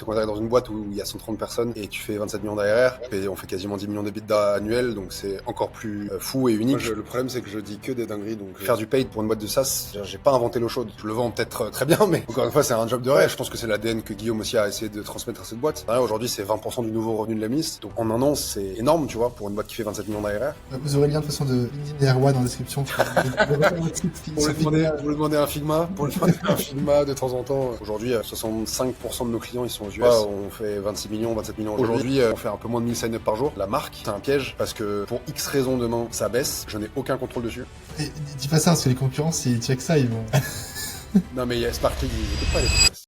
quand t'arrives dans une boîte où il y a 130 personnes et tu fais 27 millions d'ARR, et on fait quasiment 10 millions d'EBITDA annuels, donc c'est encore plus fou et unique. Moi, le problème, c'est que je dis que des dingueries, donc faire du paid pour une boîte de SaaS, j'ai pas inventé l'eau chaude. Je le vends peut-être très bien, mais encore une fois, c'est un job de rêve. Je pense que c'est l'ADN que Guillaume aussi a essayé de transmettre à cette boîte. Ouais, aujourd'hui, c'est 20% du nouveau revenu de la liste, donc en un an, c'est énorme, tu vois, pour une boîte qui fait 27 millions d'ARR. Vous aurez le lien de toute façon de LinkedIn et Erwan dans la description. Pour lui demander un Figma, pour lui demander un Figma de temps en temps. Aujourd'hui, 65% de nos clients, ils sont aux US. On fait 26 millions, 27 millions aujourd'hui. On fait un peu moins de 1000 sign-up par jour. La marque, c'est un piège parce que pour X raisons demain, ça baisse. Je n'ai aucun contrôle dessus. Et dis pas ça parce que les concurrents, s'ils checkent ça, ils vont. Non, mais il y a Sparkly, ils écoutent pas les podcasts.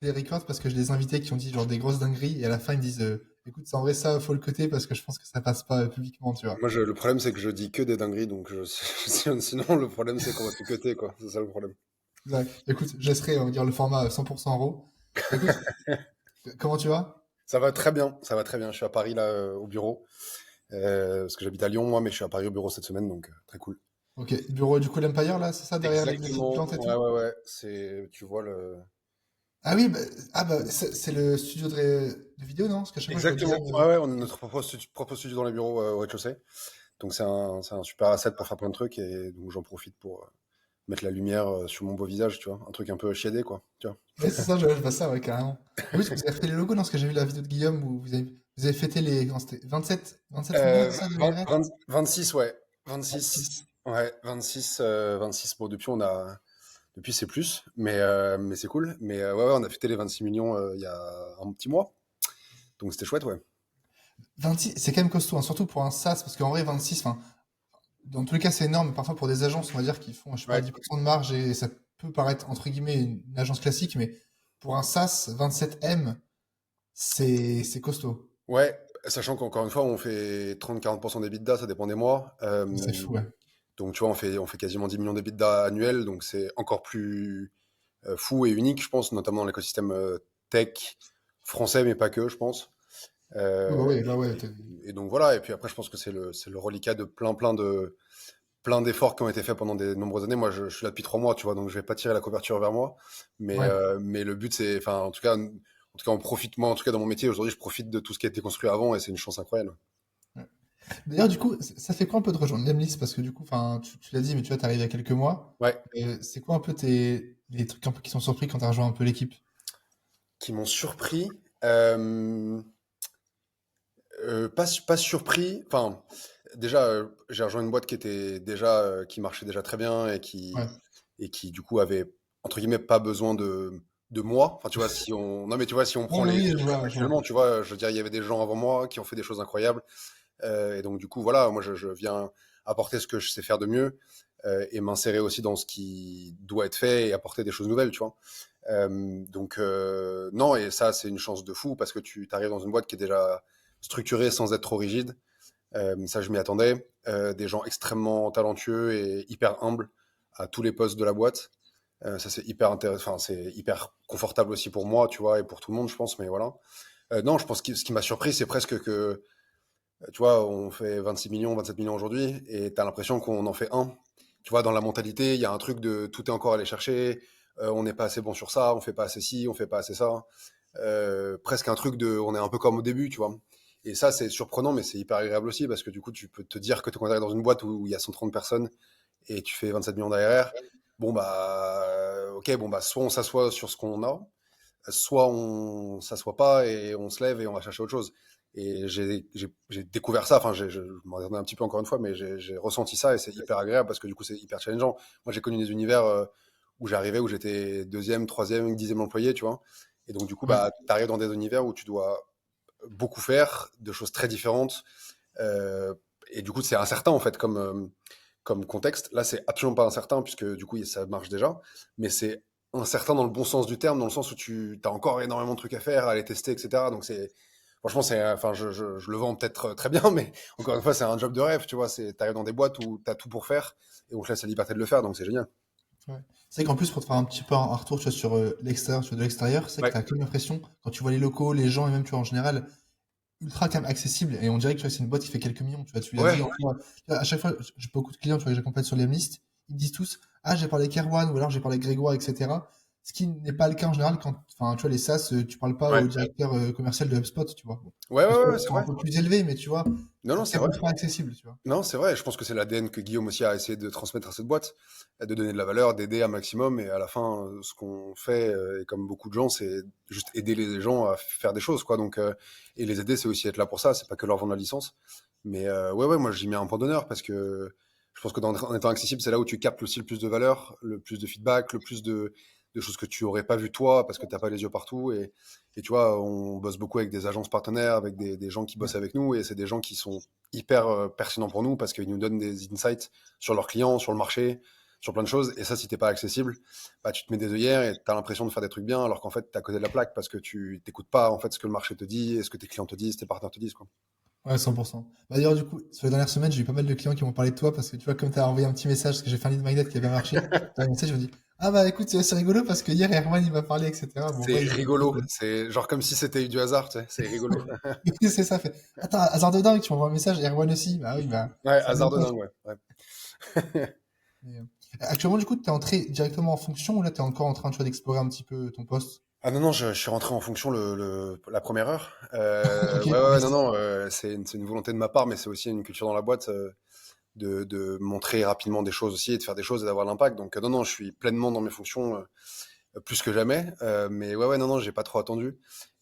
Les records parce que je les invitais qui ont dit genre des grosses dingueries et à la fin ils me disent écoute, c'est en vrai ça, faut le coter parce que je pense que ça passe pas publiquement, tu vois. Moi, le problème, c'est que je dis que des dingueries, donc sinon, le problème, c'est qu'on va tout cuter, quoi. C'est ça le problème. Exact. Écoute, je laisserai, on va dire, le format 100% RAW. Écoute, comment tu vas? Ça va très bien, ça va très bien. Je suis à Paris, là, au bureau. Parce que j'habite à Lyon, moi, mais je suis à Paris au bureau cette semaine, donc très cool. Ok, bureau du coup l'Empire là, c'est ça derrière les petites Exactement. plantes et tout? Ouais, ouais, ouais. Tu vois le. Ah oui, c'est le studio de vidéo, non? Parce qu'à chaque fois je vois Exactement. Guillaume. Ouais, ouais, on a notre propre studio dans les bureaux au rez-de-chaussée. Donc c'est un super asset pour faire plein de trucs et donc j'en profite pour mettre la lumière sur mon beau visage, tu vois. Un truc un peu shadé, quoi. Tu vois. Ouais, c'est ça, je vois ça, ouais, carrément. Et oui, vous avez fait les logos, non? Parce que j'ai vu la vidéo de Guillaume où vous avez fêté les, non, c'était 27 millions, c'est ça, de ARR? 26, ouais. 26. 26. Ouais, 26, 26. Bon, depuis c'est plus, mais c'est cool. Mais ouais, ouais, on a fêté les 26 millions il y a un petit mois. Donc c'était chouette, ouais. 26, c'est quand même costaud, hein, surtout pour un SaaS, parce qu'en vrai, 26, enfin, dans tous les cas, c'est énorme, mais parfois pour des agences, on va dire, qui font, je sais pas, Ouais. 10% de marge, et ça peut paraître, entre guillemets, une agence classique, mais pour un SaaS, 27M, c'est costaud. Ouais, sachant qu'encore une fois, on fait 30-40% d'EBITDA, ça dépend des mois. C'est fou, ouais. Donc, tu vois, on fait quasiment 10 millions d'EBITDA annuels, donc c'est encore plus fou et unique, je pense, notamment dans l'écosystème tech français, mais pas que, je pense. Ouais, bah Euh, ouais, là, ouais. et donc voilà, et puis après, je pense que c'est le reliquat de plein d'efforts qui ont été faits pendant des nombreuses années. Moi, je suis là depuis 3 mois, tu vois, donc je vais pas tirer la couverture vers moi. Ouais. Mais le but, c'est, enfin, en tout cas, on profite, moi, en tout cas, dans mon métier, aujourd'hui, je profite de tout ce qui a été construit avant et c'est une chance incroyable. Ouais. D'ailleurs, du coup, ça fait quoi un peu de rejoindre Lemlist? Parce que du coup, enfin, tu l'as dit, mais tu vois, t'arrives il y a quelques mois. Ouais, C'est quoi un peu les trucs un peu qui sont surpris quand t'as rejoint un peu l'équipe? qui m'ont surpris. Euh, pas surpris. Enfin, déjà, j'ai rejoint une boîte qui était déjà, qui marchait déjà très bien Ouais. et qui du coup avait entre guillemets pas besoin de moi. Enfin, tu vois, non mais tu vois, si on Ouais, prend oui, les oui, chiffres je vois. actuellement, tu vois, je veux dire, il y avait des gens avant moi qui ont fait des choses incroyables. Et donc du coup, voilà, moi je viens apporter ce que je sais faire de mieux et m'insérer aussi dans ce qui doit être fait et apporter des choses nouvelles, tu vois. Donc non, et ça c'est une chance de fou parce que tu arrives dans une boîte qui est déjà structurée sans être trop rigide. Ça je m'y attendais. Des gens extrêmement talentueux et hyper humbles à tous les postes de la boîte. Ça c'est hyper intéressant, enfin c'est hyper confortable aussi pour moi, tu vois, et pour tout le monde, je pense. Mais voilà. Non, je pense que ce qui m'a surpris, c'est presque que, tu vois, on fait 26 millions, 27 millions aujourd'hui, et tu as l'impression qu'on en fait un. Tu vois, dans la mentalité, il y a un truc de tout est encore à aller chercher, on n'est pas assez bon sur ça, on fait pas assez ci, on fait pas assez ça. Presque un truc de, on est un peu comme au début, tu vois. Et ça, c'est surprenant, mais c'est hyper agréable aussi, parce que du coup, tu peux te dire que quand tu es dans une boîte où il y a 130 personnes et tu fais 27 millions d'ARR, bon bah, ok, bon bah, soit on s'assoit sur ce qu'on a, soit on s'assoit pas et on se lève et on va chercher autre chose. Et j'ai découvert ça, enfin, je m'en attendais un petit peu encore une fois, mais j'ai ressenti ça et c'est hyper agréable parce que du coup, c'est hyper challengeant. Moi, j'ai connu des univers où j'arrivais, où j'étais deuxième, troisième, dixième employé, tu vois. Et donc, du coup, Ouais. bah, tu arrives dans des univers où tu dois beaucoup faire, de choses très différentes. Euh, et du coup, c'est incertain, en fait, comme contexte. Là, c'est absolument pas incertain, puisque du coup, ça marche déjà. Mais c'est incertain dans le bon sens du terme, dans le sens où tu as encore énormément de trucs à faire, à les tester, etc. Donc, franchement, enfin, je le vends peut-être très bien, mais encore une fois, c'est un job de rêve, tu vois. T'arrives dans des boîtes où tu as tout pour faire et on te laisse la liberté de le faire, donc c'est génial. Ouais. C'est vrai qu'en plus, pour te faire un petit peu un retour, tu vois, sur l'extérieur, sur de l'extérieur, c'est que Ouais. tu as comme l'impression, quand tu vois les locaux, les gens, et même, tu vois, en général, ultra quand même accessible, et on dirait que, tu vois, c'est une boîte qui fait quelques millions, tu vois, tu l'as Ouais. dit, tu vois, à chaque fois, j'ai beaucoup de clients, tu vois, que j'accompagne sur les listes, ils me disent tous, ah, j'ai parlé avec Erwan, ou alors j'ai parlé avec Grégoire, etc. Ce qui n'est pas le cas en général quand, enfin, tu vois, les SaaS, tu parles pas Ouais. au directeur commercial de HubSpot, tu vois. Bon, Ouais, ouais, les ouais, postes c'est sont un vrai. peu plus élevés, mais tu vois, Non, non, c'est c'est quand vrai. même pas accessible, tu vois. Non, c'est vrai. Je pense que c'est l'ADN que Guillaume aussi a essayé de transmettre à cette boîte, de donner de la valeur, d'aider un maximum. Et à la fin, ce qu'on fait, et comme beaucoup de gens, c'est juste aider les gens à faire des choses, quoi. Donc, et les aider, c'est aussi être là pour ça. C'est pas que leur vendre la licence. Mais ouais, ouais, moi, j'y mets un point d'honneur parce que je pense que en étant accessible, c'est là où tu captes aussi le plus de valeur, le plus de feedback, le plus de choses que tu aurais pas vu toi parce que t'as pas les yeux partout. Et tu vois, on bosse beaucoup avec des agences partenaires, avec des gens qui Ouais. bossent avec nous, et c'est des gens qui sont hyper pertinent pour nous parce qu'ils nous donnent des insights sur leurs clients, sur le marché, sur plein de choses. Et ça, si t'es pas accessible, bah, tu te mets des œillères et tu as l'impression de faire des trucs bien alors qu'en fait, tu à côté de la plaque parce que tu t'écoutes pas en fait ce que le marché te dit et ce que tes clients te disent, tes partenaires te disent, quoi. Ouais, 100%. Bah, d'ailleurs, du coup, sur les dernières semaines, j'ai eu pas mal de clients qui m'ont parlé de toi parce que tu vois, comme tu as envoyé un petit message, parce que j'ai fait un lead magnet qui a bien marché, t'as un message, je me dis, ah bah écoute, c'est rigolo parce que hier, Erwan, il m'a parlé, etc. Bon, C'est ouais, rigolo. C'est genre comme si c'était du hasard, tu sais. C'est rigolo. c'est ça, fait. Attends, hasard de dingue, tu m'envoies un message, Erwan aussi. Bah oui, bah, Ouais, c'est le même hasard de poste. dingue, ouais. Ouais. Mais, actuellement, du coup, t'es entré directement en fonction ou là, t'es encore en train, tu vois, d'explorer un petit peu ton poste? Ah non, non, je suis rentré en fonction la première heure. Ok, Ouais, ouais, ouais, non, nice. non, c'est une volonté de ma part, mais c'est aussi une culture dans la boîte. De montrer rapidement des choses aussi et de faire des choses et d'avoir l'impact. Donc non, non, je suis pleinement dans mes fonctions plus que jamais. Mais ouais, ouais, non, non, j'ai pas trop attendu.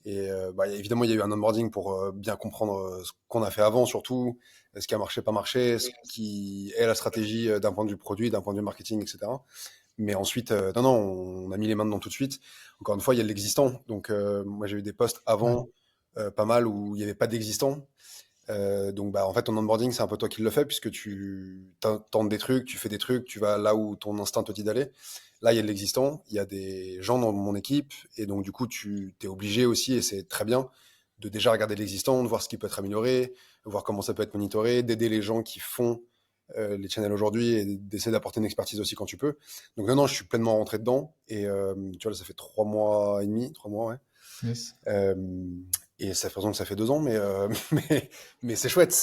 Et bah, évidemment, il y a eu un onboarding pour bien comprendre ce qu'on a fait avant, surtout ce qui a marché, pas marché, ce qui est la stratégie d'un point de vue produit, d'un point de vue marketing, etc. Mais ensuite, non, non, on a mis les mains dedans tout de suite. Encore une fois, il y a de l'existant. Donc moi, j'ai eu des postes Ouais. avant, pas mal, où il n'y avait pas d'existant. Donc, bah, en fait, ton onboarding, c'est un peu toi qui le fais, puisque tu tentes des trucs, tu fais des trucs, tu vas là où ton instinct te dit d'aller. Là, il y a de l'existant, il y a des gens dans mon équipe, et donc, du coup, tu t'es obligé aussi, et c'est très bien, de déjà regarder l'existant, de voir ce qui peut être amélioré, de voir comment ça peut être monitoré, d'aider les gens qui font les channels aujourd'hui, et d'essayer d'apporter une expertise aussi quand tu peux. Donc, non, non, je suis pleinement rentré dedans, et tu vois, là, ça fait 3 mois et demi, 3 mois, ouais. Yes. Euh, et ça fait que ça fait 2 ans, mais, mais c'est chouette,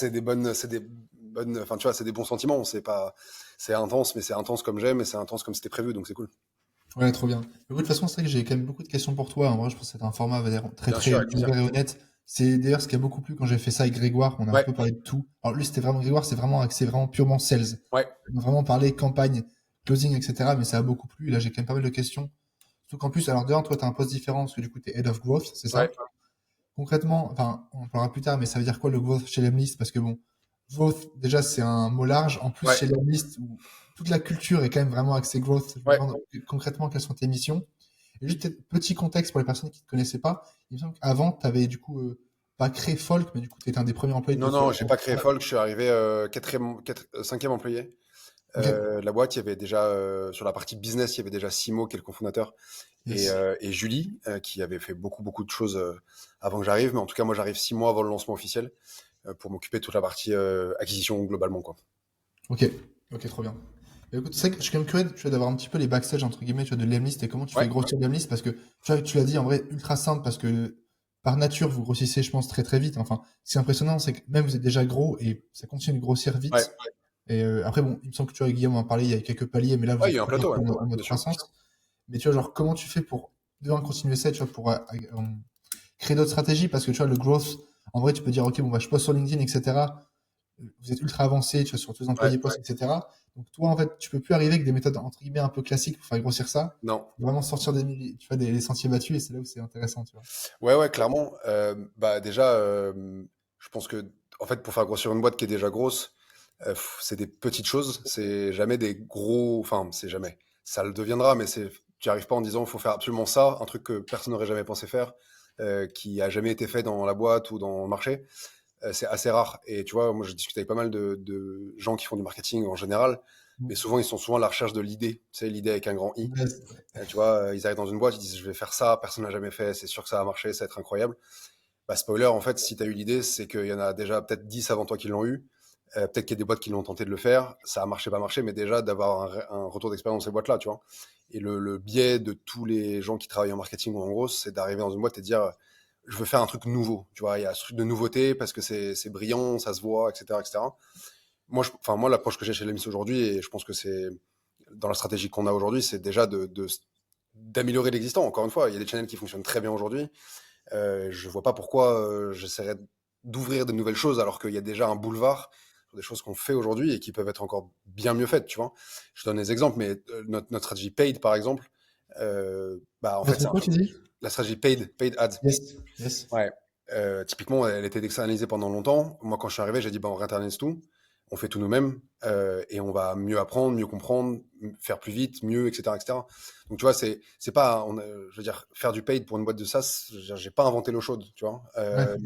enfin tu vois, c'est des bons sentiments. C'est pas, c'est intense, mais c'est intense comme j'aime, et c'est intense comme c'était prévu, donc c'est cool. Ouais, trop bien. Mais de toute façon, c'est vrai que j'ai quand même beaucoup de questions pour toi. En vrai, je pense que c'est un format, on va dire, très, Bien sûr, très avec plaisir. ouvert et honnête. C'est d'ailleurs ce qui a beaucoup plu quand j'ai fait ça avec Grégoire. On a un Ouais, peu parlé de tout. Alors lui, c'était vraiment Grégoire, c'est vraiment axé vraiment purement sales. ouais, On a vraiment parlé campagne, closing, etc. Mais ça a beaucoup plu. Et là, j'ai quand même pas mal de questions. Surtout qu'en plus, alors dehors, toi, tu as un poste différent parce que du coup, tu es head of growth, c'est ouais. ça? Concrètement, enfin, on en parlera plus tard, mais ça veut dire quoi le growth chez Lemlist? Parce que bon, growth, déjà, c'est un mot large. En plus, Ouais, chez Lemlist, où toute la culture est quand même vraiment axée growth, je me ouais. demande concrètement quelles sont tes missions. Et juste peut-être petit contexte pour les personnes qui ne te connaissaient pas. Il me semble qu'avant, tu avais du coup pas créé Folk, mais du coup, tu étais un des premiers employés de Non, non, Folk. j'ai pas créé Folk. Je suis arrivé cinquième employé. Ok, De la boîte, il y avait déjà sur la partie business, il y avait déjà Simo qui est le cofondateur yes. et Julie qui avait fait beaucoup beaucoup de choses avant que j'arrive. Mais en tout cas, moi, j'arrive 6 mois avant le lancement officiel pour m'occuper de toute la partie acquisition globalement, quoi. Ok, ok, trop bien. Mais écoute, c'est vrai que je suis quand même curieux tu vois, d'avoir un petit peu les backstage entre guillemets tu vois, de Lemlist et comment tu fais Ouais, grossir Lemlist parce que tu vois, tu l'as dit en vrai ultra simple parce que par nature vous grossissez je pense très très vite. Enfin, ce qui est impressionnant c'est que même vous êtes déjà gros et ça continue de grossir ouais, vite. Et après bon, il me semble que tu vois Guillaume en parlait, il y a quelques paliers mais là vous ouais, il y êtes a un plateau, ouais, en mode bien sûr. croissance. Mais tu vois genre comment tu fais pour de un, continuer ça, tu vois pour créer d'autres stratégies parce que tu vois le growth en vrai tu peux dire ok bon bah je poste sur LinkedIn etc vous êtes ultra avancé, tu vois, sur tous les Ouais, employés postes, etc. Donc toi, en fait, tu peux plus arriver avec des méthodes entre guillemets un peu classiques pour faire grossir ça. non. Vraiment sortir tu vois, des sentiers battus et c'est là où c'est intéressant, tu vois. Ouais, ouais, clairement. Bah déjà, je pense que en fait, pour faire grossir une boîte qui est déjà grosse, c'est des petites choses. C'est jamais des gros. Enfin, c'est jamais. Ça le deviendra, mais tu arrives pas en disant, il faut faire absolument ça, un truc que personne n'aurait jamais pensé faire, qui a jamais été fait dans la boîte ou dans le marché. C'est assez rare. Et tu vois, moi, je discute avec pas mal de gens qui font du marketing en général, Mm. mais souvent, ils sont souvent à la recherche de l'idée. Tu sais, l'idée avec un grand I. Ouais, Tu vois, ils arrivent dans une boîte, ils disent je vais faire ça, personne n'a jamais fait, c'est sûr que ça va marcher, ça va être incroyable. Bah, spoiler, en fait, si tu as eu l'idée, c'est qu'il y en a déjà peut-être 10 avant toi qui l'ont eu. Peut-être qu'il y a des boîtes qui l'ont tenté de le faire, ça a marché, pas marché, mais déjà d'avoir un retour d'expérience dans ces boîtes-là, tu vois. Et le biais de tous les gens qui travaillent en marketing ou en gros, c'est d'arriver dans une boîte et de dire je veux faire un truc nouveau, tu vois. Il y a ce truc de nouveauté parce que c'est brillant, ça se voit, etc., etc. Moi, enfin, moi, l'approche que j'ai chez Lemis aujourd'hui, et je pense que c'est dans la stratégie qu'on a aujourd'hui, c'est déjà d'améliorer l'existant. Encore une fois, il y a des channels qui fonctionnent très bien aujourd'hui. Je vois pas pourquoi j'essaierais d'ouvrir de nouvelles choses alors qu'il y a déjà un boulevard sur des choses qu'on fait aujourd'hui et qui peuvent être encore bien mieux faites, tu vois. Je donne des exemples, mais notre stratégie paid, par exemple, en fait, Votre c'est un quoi, peu tu dis? la stratégie paid ads. Yes. Yes. Ouais. Typiquement, elle était externalisée pendant longtemps. Moi, quand je suis arrivé, j'ai dit, on réinternalise tout. On fait tout nous-mêmes et on va mieux apprendre, mieux comprendre, faire plus vite, mieux, etc., etc. Donc, tu vois, c'est pas, je veux dire, faire du paid pour une boîte de SaaS. J'ai pas inventé l'eau chaude, tu vois. Ouais.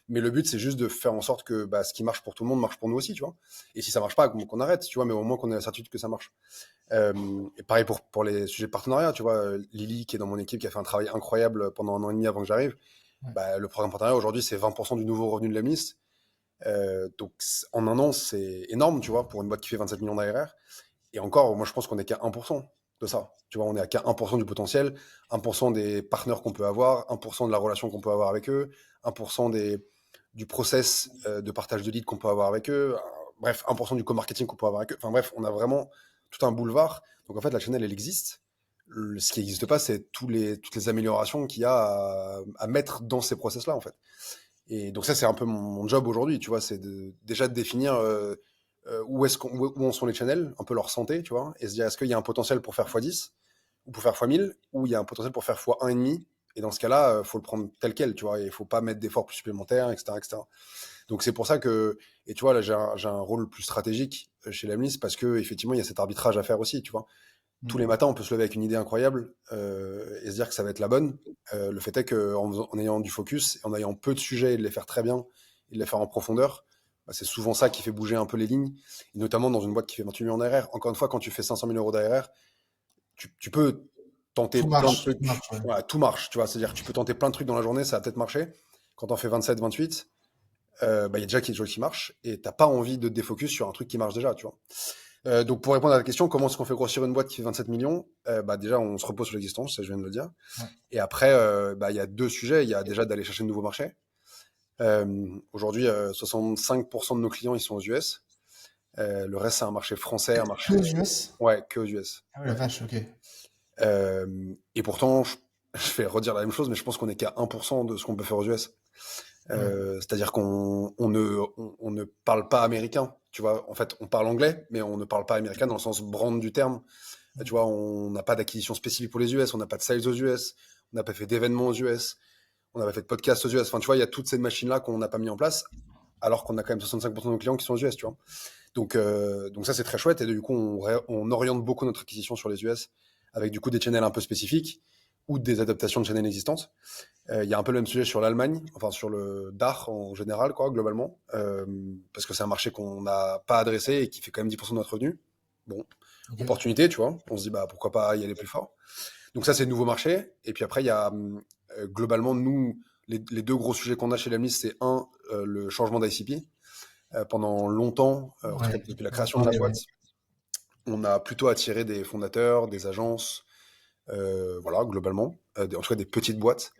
Mais le but, c'est juste de faire en sorte que ce qui marche pour tout le monde marche pour nous aussi, tu vois. Et si ça marche pas, qu'on arrête, tu vois, mais au moins qu'on ait la certitude que ça marche. Et pareil pour les sujets de partenariat, tu vois. Lily, qui est dans mon équipe, qui a fait un travail incroyable pendant 1 an et demi avant que j'arrive. Ouais. Le programme partenariat, aujourd'hui, c'est 20% du nouveau revenu de la liste. Donc, en 1 an, c'est énorme, tu vois, pour une boîte qui fait 27 millions d'ARR. Et encore, moi, je pense qu'on est qu'à 1% de ça. Tu vois, on est à qu'à 1% du potentiel, 1% des partenaires qu'on peut avoir, 1% de la relation qu'on peut avoir avec eux, 1% du process de partage de leads qu'on peut avoir avec eux, bref, 1% du co-marketing qu'on peut avoir avec eux. Enfin bref, on a vraiment tout un boulevard. Donc en fait, la channel, elle existe. Ce qui n'existe pas, c'est toutes les améliorations qu'il y a à mettre dans ces process-là, en fait. Et donc ça, c'est un peu mon job aujourd'hui, tu vois, c'est déjà de définir où en sont les channels, un peu leur santé, tu vois, et se dire est-ce qu'il y a un potentiel pour faire x10 ou pour faire x1000 ou il y a un potentiel pour faire x1,5. Et dans ce cas-là, faut le prendre tel quel, tu vois, et il faut pas mettre d'efforts plus supplémentaires, etc., etc. Donc c'est pour ça que, et tu vois, là j'ai un rôle plus stratégique chez Lemlist parce que effectivement il y a cet arbitrage à faire aussi, tu vois. Tous les matins, on peut se lever avec une idée incroyable et se dire que ça va être la bonne. Le fait est qu'en ayant du focus, en ayant peu de sujets et de les faire très bien et de les faire en profondeur, c'est souvent ça qui fait bouger un peu les lignes, et notamment dans une boîte qui fait 28 millions d'ARR. Encore une fois, quand tu fais 500 000 euros d'ARR, tu peux tenter Tout plein de marche. Tout trucs. marche, ouais. Voilà, tout marche, tu vois. C'est-à-dire que tu peux tenter plein de trucs dans la journée, ça va peut-être marcher. Quand on fait 27, 28, il y a déjà quelque chose qui marche et t'as pas envie de te défocus sur un truc qui marche déjà, tu vois. Donc pour répondre à la question, comment est-ce qu'on fait grossir une boîte qui fait 27 millions? Déjà, on se repose sur l'existence, ça je viens de le dire. Ouais. Et après, il y a deux sujets. Il y a déjà d'aller chercher de nouveaux marchés. Aujourd'hui, 65% de nos clients, ils sont aux US. Le reste, c'est un marché français, un Que marché... aux US? Ouais, que aux US. Ah ouais, la vache, ok. Et pourtant, je vais redire la même chose, mais je pense qu'on est qu'à 1% de ce qu'on peut faire aux US. Ouais. C'est-à-dire qu'on ne parle pas américain, tu vois. En fait, on parle anglais, mais on ne parle pas américain dans le sens brand du terme. Tu vois, on n'a pas d'acquisition spécifique pour les US, on n'a pas de sales aux US, on n'a pas fait d'événements aux US, on n'a pas fait de podcast aux US. Enfin, tu vois, il y a toutes ces machines-là qu'on n'a pas mis en place, alors qu'on a quand même 65% de nos clients qui sont aux US, tu vois. Donc ça, c'est très chouette. Et du coup, on oriente beaucoup notre acquisition sur les US avec du coup des channels un peu spécifiques ou des adaptations de channels existantes. Il y a un peu le même sujet sur l'Allemagne, enfin sur le DACH en général, quoi, globalement, parce que c'est un marché qu'on n'a pas adressé et qui fait quand même 10% de notre revenu. Bon, Ok. opportunité, tu vois. On se dit, pourquoi pas y aller plus fort. Donc ça, c'est le nouveau marché. Et puis après, il y a globalement, nous, les deux gros sujets qu'on a chez Lemlist, c'est le changement d'ICP. Pendant longtemps, en tout cas Ouais. depuis la On en création de la parlait, ouais. boîte, on a plutôt attiré des fondateurs, des agences, voilà, globalement, en tout cas des petites boîtes.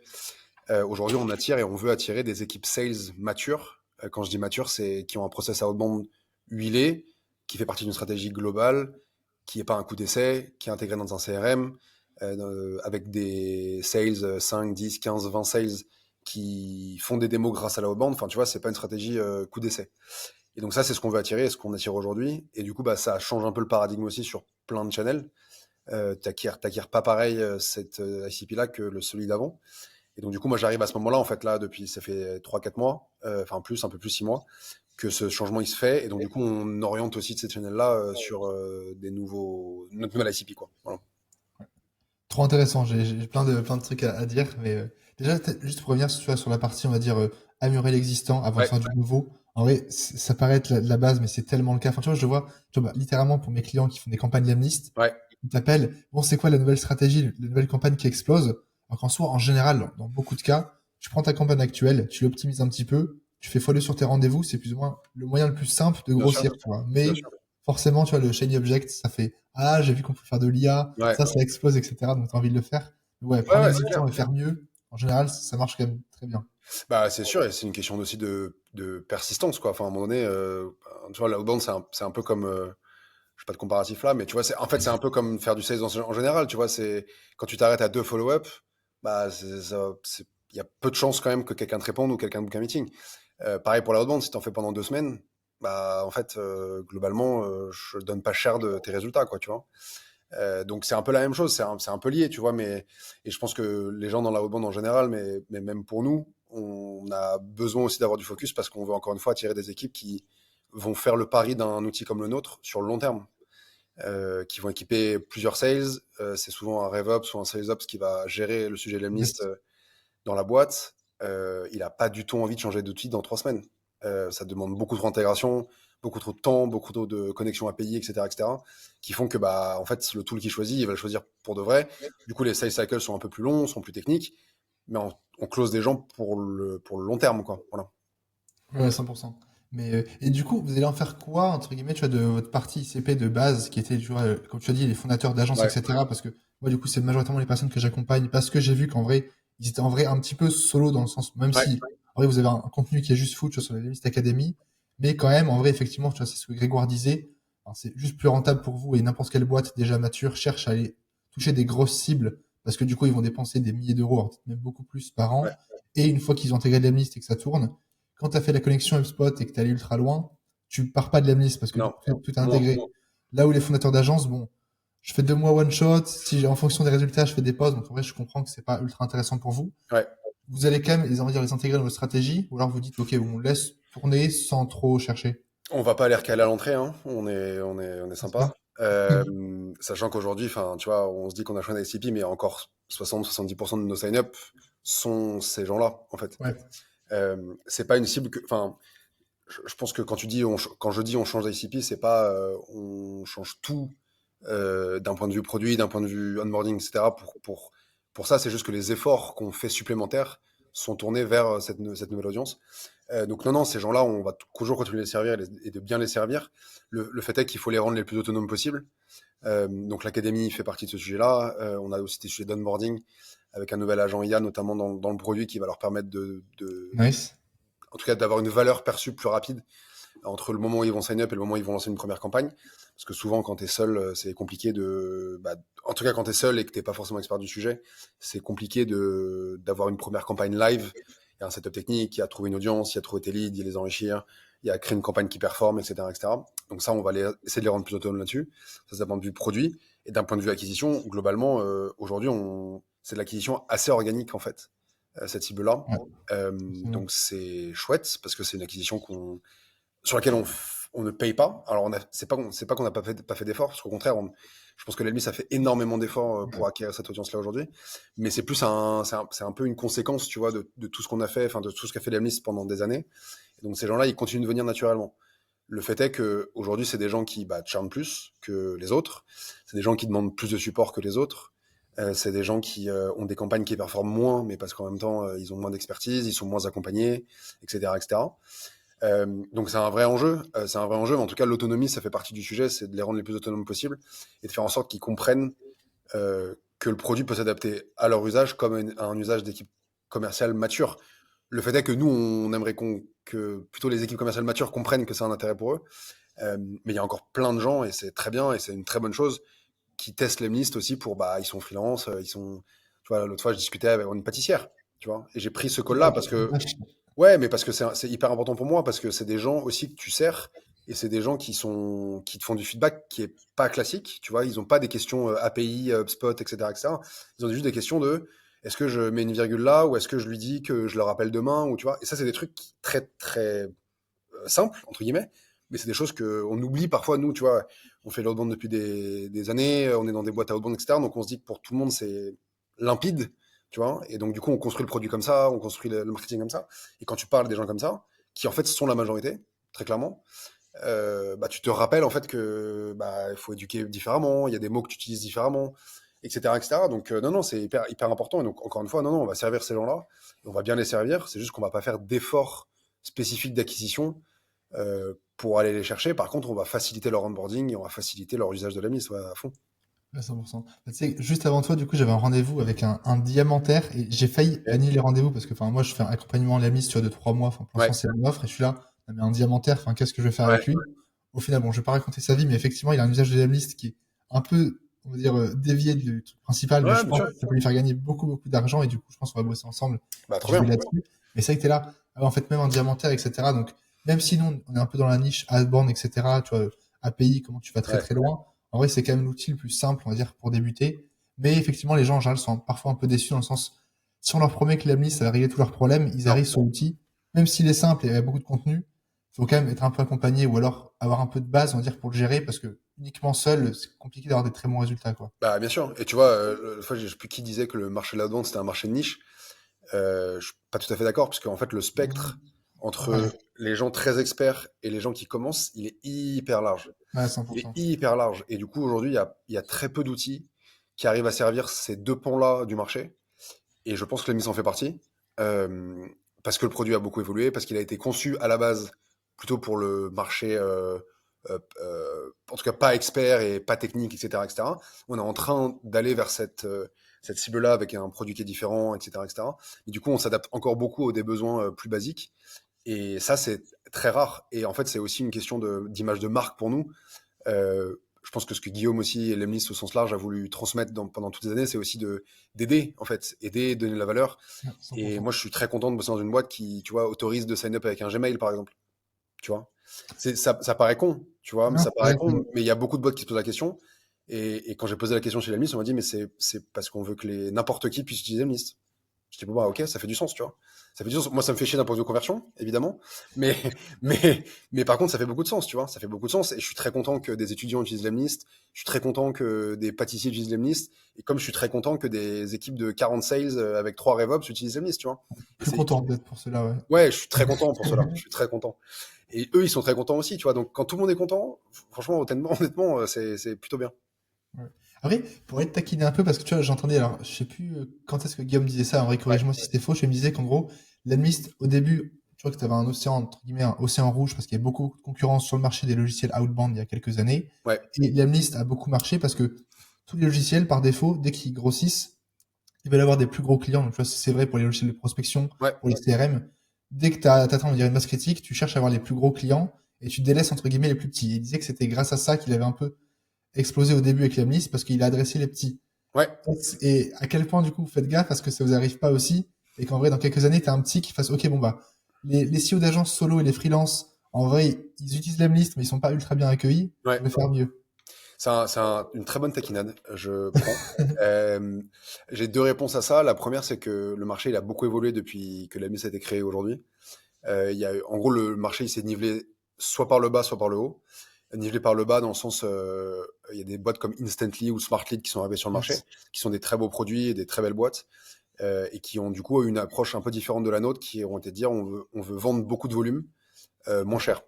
Aujourd'hui, on attire et on veut attirer des équipes sales matures. Quand je dis matures, c'est qui ont un process outbound huilé, qui fait partie d'une stratégie globale, qui n'est pas un coup d'essai, qui est intégré dans un CRM, avec des sales 5, 10, 15, 20 sales qui font des démos grâce à la outbound. Enfin, tu vois, c'est pas une stratégie coup d'essai. Et donc ça, c'est ce qu'on veut attirer et ce qu'on attire aujourd'hui. Et du coup, ça change un peu le paradigme aussi sur plein de channels. T'acquiers pas pareil cette ICP-là que celui d'avant. Et donc, du coup, moi, j'arrive à ce moment-là, en fait, là, depuis, ça fait 3, 4 mois, enfin plus, un peu plus 6 mois, que ce changement, il se fait. Et donc, du coup, on oriente aussi de cette channel-là sur notre nouvelle ICP, quoi. Voilà. Trop intéressant. J'ai plein de trucs à dire, mais déjà, juste pour revenir tu vois, sur la partie, on va dire, améliorer l'existant avant de Ouais, faire du nouveau. En vrai, ça paraît être la base, mais c'est tellement le cas. Enfin, tu vois, je vois, littéralement pour mes clients qui font des campagnes Lemlist, ouais, ils t'appellent, bon, c'est quoi la nouvelle stratégie, la nouvelle campagne qui explose? Alors qu'en soi, en général, dans beaucoup de cas, tu prends ta campagne actuelle, tu l'optimises un petit peu, tu fais x2 sur tes rendez-vous, c'est plus ou moins le moyen le plus simple de bien sûr, grossir, tu vois. bien Mais sûr. forcément, tu vois, le shiny object, ça fait, ah, j'ai vu qu'on peut faire de l'IA, Ouais, ça explose, etc. Donc, t'as envie de le faire. Mais ouais, ouais, prendre ouais, c'est clair. l'existant et faire mieux, en général, ça marche quand même très bien. C'est sûr, et c'est une question aussi de persistance, quoi. Enfin, à un moment donné, tu vois, l'outbound, c'est un peu comme, je fais pas de comparatif là, mais tu vois, en fait, c'est un peu comme faire du sales en général, tu vois, c'est quand tu t'arrêtes à 2 follow-up, bah, il y a peu de chances quand même que quelqu'un te réponde ou quelqu'un boucle un meeting. Pareil pour la outbound, si t'en fais pendant 2 semaines, bah, en fait, globalement, je donne pas cher de tes résultats, quoi, tu vois. Donc c'est un peu la même chose, c'est un peu lié, tu vois, mais et je pense que les gens dans la outbound en général, mais même pour nous, on a besoin aussi d'avoir du focus parce qu'on veut encore une fois attirer des équipes qui vont faire le pari d'un outil comme le nôtre sur le long terme, qui vont équiper plusieurs sales. C'est souvent un RevOps ou un SalesOps qui va gérer le sujet de l'emlist Yes. dans la boîte. Il n'a pas du tout envie de changer d'outil dans 3 semaines. Ça demande beaucoup trop d'intégration, beaucoup trop de temps, beaucoup trop de connexions à payer, etc., etc., qui font que, bah, en fait, le tool qu'il choisit, il va le choisir pour de vrai. Du coup, les sales cycles sont un peu plus longs, sont plus techniques, mais on close des gens pour le long terme, quoi. Voilà. Ouais, 100%. Mais, et du coup, vous allez en faire quoi, entre guillemets, tu vois, de votre partie ICP de base, qui était, tu vois, comme tu as dit, les fondateurs d'agences, Ouais, etc. Parce que moi, du coup, c'est majoritairement les personnes que j'accompagne, parce que j'ai vu qu'en vrai, ils étaient en vrai un petit peu solo dans le sens, même ouais, si, en vrai, vous avez un contenu qui est juste fou, tu vois, sur la List Academy, mais quand même, en vrai, effectivement, tu vois, c'est ce que Grégoire disait, alors, c'est juste plus rentable pour vous et n'importe quelle boîte déjà mature cherche à aller toucher des grosses cibles, parce que du coup, ils vont dépenser des milliers d'euros, alors peut-être même beaucoup plus par ouais. an, et une fois qu'ils ont intégré l'Emlist et que ça tourne, quand tu as fait la connexion HubSpot et que tu es allé ultra loin, tu pars pas de l'Emlist parce que du Non, coup, tout est moins. intégré. Là où les fondateurs d'agence, bon, je fais 2 mois one shot. Si en fonction des résultats, je fais des pauses. Donc en vrai, je comprends que c'est pas ultra intéressant pour vous. Ouais. Vous allez quand même, on va dire, les intégrer dans votre stratégie, ou alors vous dites, OK, on laisse tourner sans trop chercher. On va pas aller recaler à l'entrée, hein. On est C'est ça. sympa. Sachant qu'aujourd'hui, enfin, tu vois, on se dit qu'on a choisi ICP, mais encore 60-70% de nos sign-up sont ces gens-là, en fait. Ouais. C'est pas une cible que, enfin, je pense que quand tu dis, quand je dis on change d'ICP, c'est pas on change tout d'un point de vue produit, d'un point de vue onboarding, etc. Pour ça, c'est juste que les efforts qu'on fait supplémentaires sont tournés vers cette nouvelle audience. Donc non, non, ces gens-là, on va toujours continuer de les servir et de bien les servir. Le fait est qu'il faut les rendre les plus autonomes possible. Donc l'académie fait partie de ce sujet-là. On a aussi des sujets d'onboarding avec un nouvel agent IA, notamment dans le produit, qui va leur permettre Nice. en tout cas, d'avoir une valeur perçue plus rapide entre le moment où ils vont sign up et le moment où ils vont lancer une première campagne. Parce que souvent, quand tu es seul, c'est compliqué en tout cas, quand tu es seul et que tu n'es pas forcément expert du sujet, c'est compliqué d'avoir une première campagne live. Il y a un setup technique, il y a trouver une audience, il y a trouver tes leads, il y a les enrichir, il y a créer une campagne qui performe, etc., etc. Donc ça, on va essayer de les rendre plus autonomes là-dessus. Ça, c'est d'un point de vue produit. Et d'un point de vue acquisition, globalement, aujourd'hui, c'est de l'acquisition assez organique, en fait, cette cible-là. Ouais, c'est bon. Donc c'est chouette parce que c'est une acquisition sur laquelle on ne paye pas. Alors c'est pas qu'on n'a pas fait d'efforts, parce qu'au contraire, je pense que l'Elmis a fait énormément d'efforts pour acquérir cette audience-là aujourd'hui. Mais c'est plus c'est un peu une conséquence, tu vois, de tout ce qu'on a fait, enfin de tout ce qu'a fait l'Elmis pendant des années. Et donc ces gens-là, ils continuent de venir naturellement. Le fait est que aujourd'hui, c'est des gens qui churnent plus que les autres. C'est des gens qui demandent plus de support que les autres. C'est des gens qui ont des campagnes qui performent moins, mais parce qu'en même temps, ils ont moins d'expertise, ils sont moins accompagnés, etc., etc. Donc c'est un vrai enjeu. C'est un vrai enjeu, mais en tout cas, l'autonomie, ça fait partie du sujet. C'est de les rendre les plus autonomes possible et de faire en sorte qu'ils comprennent que le produit peut s'adapter à leur usage comme à un usage d'équipe commerciale mature. Le fait est que nous, on aimerait que plutôt les équipes commerciales matures comprennent que c'est un intérêt pour eux. Mais il y a encore plein de gens, et c'est très bien, et c'est une très bonne chose, qui testent l'Emlist aussi ils sont freelance, tu vois, l'autre fois, je discutais avec une pâtissière, tu vois, et j'ai pris ce call-là parce que, ouais, mais parce que c'est hyper important pour moi, parce que c'est des gens aussi que tu sers, et c'est des gens qui te font du feedback qui est pas classique, tu vois, ils ont pas des questions API, HubSpot, etc., etc. Ils ont juste des questions de, est-ce que je mets une virgule là, ou est-ce que je lui dis que je le rappelle demain, ou tu vois, et ça, c'est des trucs très, très simples, entre guillemets, mais c'est des choses qu'on oublie parfois, nous, tu vois, on fait l'outbound depuis des années, on est dans des boîtes à outbound, etc., donc on se dit que pour tout le monde, c'est limpide, tu vois. Et donc, du coup, on construit le produit comme ça, on construit le marketing comme ça. Et quand tu parles des gens comme ça, qui en fait sont la majorité, très clairement, tu te rappelles en fait que il faut éduquer différemment, il y a des mots que tu utilises différemment, etc. etc. Donc, non, non, c'est hyper, hyper important. Et donc, encore une fois, non, non, on va servir ces gens-là, on va bien les servir. C'est juste qu'on va pas faire d'efforts spécifiques d'acquisition pour aller les chercher. Par contre, on va faciliter leur onboarding et on va faciliter leur usage de la mise à fond. Ouais, 100%. Tu sais, juste avant toi, du coup, j'avais un rendez-vous avec un diamantaire et j'ai failli Ok. annuler les rendez-vous parce que, enfin, moi, je fais un accompagnement à la mise sur 2 3 mois. Enfin, pour Ouais, l'instant, c'est mon offre et je suis là. Ah, mais un diamantaire, enfin, qu'est-ce que je vais faire ouais, avec lui? au final, bon, je vais pas raconter sa vie, mais effectivement, il a un usage de l'Emlist qui est un peu, on va dire, dévié du truc principal, mais Ouais, je bien pense sûr. que ça peut lui faire gagner beaucoup, beaucoup d'argent et du coup, je pense qu'on va bosser ensemble Bah, si trop je vais bien. là-dessus. Mais c'est vrai que t'es là, ah, en fait, même en diamantaire, etc. Donc, même si nous, on est un peu dans la niche Adborn, etc., tu vois, API, comment tu vas très, Ouais. très loin. En vrai, c'est quand même l'outil le plus simple, on va dire, pour débuter. Mais effectivement, les gens, en général, sont parfois un peu déçus dans le sens, si on leur promet que l'Emlist, ça va régler tous leurs problèmes, ils Non. arrivent sur l'outil, même s'il est simple et il y a beaucoup de contenu, faut quand même être un peu accompagné ou alors avoir un peu de base, on va dire, pour le gérer parce que uniquement seul, c'est compliqué d'avoir des très bons résultats, quoi. Bah, bien sûr. Et tu vois, la fois, je sais plus qui disait que le marché de la vente, c'était un marché de niche. Je suis pas tout à fait d'accord, parce qu'en fait, le spectre Ouais, entre les gens très experts et les gens qui commencent, il est hyper large. ouais, Il est 100%. hyper large. Et du coup, aujourd'hui, il y a très peu d'outils qui arrivent à servir ces deux pans-là du marché. Et je pense que l'EMIS en fait partie. Euh, Parce que le produit a beaucoup évolué, parce qu'il a été conçu à la base plutôt pour le marché, en tout cas pas expert et pas technique, etc., etc. On est en train d'aller vers cette cible-là avec un produit qui est différent, etc., etc. Et du coup, on s'adapte encore beaucoup aux des besoins plus basiques. Et ça, c'est très rare. Et en fait, c'est aussi une question d'image de marque pour nous. Je pense que ce que Guillaume aussi et l'Emlist au sens large a voulu transmettre pendant toutes ces années, c'est aussi d'aider, en fait, aider, donner de la valeur. Ouais, Et 100%. moi, je suis très content de bosser dans une boîte qui, tu vois, autorise de sign up avec un Gmail, par exemple. Tu vois, ça paraît con, tu vois, mais Non, ça c'est paraît vrai que, con, mais il y a beaucoup de boîtes qui se posent la question. Et quand j'ai posé la question chez l'Emlist, on m'a dit, mais c'est parce qu'on veut que n'importe qui puisse utiliser l'Emlist. Je dis, bon, bah, ok, ça fait du sens, tu vois. Ça fait du sens. Moi, ça me fait chier d'un point de vue conversion, évidemment. Mais, mais, mais par contre, ça fait beaucoup de sens, tu vois. Ça fait beaucoup de sens. Et je suis très content que des étudiants utilisent l'Emlist. Je suis très content que des pâtissiers utilisent l'Emlist. Et comme je suis très content que des équipes de 40 sales avec 3 RevOps utilisent l'Emlist, tu vois. Et plus content d'être pour cela, ouais. ouais, je suis très content pour cela. Je suis très content. Et eux, ils sont très contents aussi, tu vois. Donc, quand tout le monde est content, franchement, honnêtement, c'est plutôt bien. Ouais. Après, pour être taquiné un peu, parce que tu vois, j'entendais, alors, je sais plus quand est-ce que Guillaume disait ça, en vrai, Ouais, corrige-moi si c'était faux, je me disais qu'en gros, l'Emlist, au début, tu vois que tu avais un océan, entre guillemets, un océan rouge, parce qu'il y a beaucoup de concurrence sur le marché des logiciels outbound il y a quelques années. ouais, Et l'Emlist a beaucoup marché parce que tous les logiciels, par défaut, dès qu'ils grossissent, ils veulent avoir des plus gros clients. Donc, tu vois, c'est vrai pour les logiciels de prospection, ouais, pour les CRM. Dès que tu atteins, on dirait une masse critique, tu cherches à avoir les plus gros clients et tu délaisses, entre guillemets, les plus petits. Et il disait que c'était grâce à ça qu'il avait un peu explosé au début avec l'Emlist parce qu'il a adressé les petits. ouais. Et à quel point, du coup, vous faites gaffe parce que ça vous arrive pas aussi et qu'en vrai, dans quelques années, tu as un petit qui fasse, OK, bon, bah, les CEO d'agences solo et les freelances, en vrai, ils utilisent l'Emlist, mais ils sont pas ultra bien accueillis. Je Ouais. vais faire mieux. Une très bonne taquinade, je prends. Euh, j'ai deux réponses à ça. La première, c'est que le marché il a beaucoup évolué depuis que la MIS a été créée aujourd'hui. En gros, le marché il s'est nivelé soit par le bas, soit par le haut. Nivelé par le bas dans le sens, il y a des boîtes comme Instantly ou Smartlead qui sont arrivées sur le marché, Yes. qui sont des très beaux produits et des très belles boîtes, et qui ont du coup une approche un peu différente de la nôtre, qui ont été de dire on veut vendre beaucoup de volume, moins cher.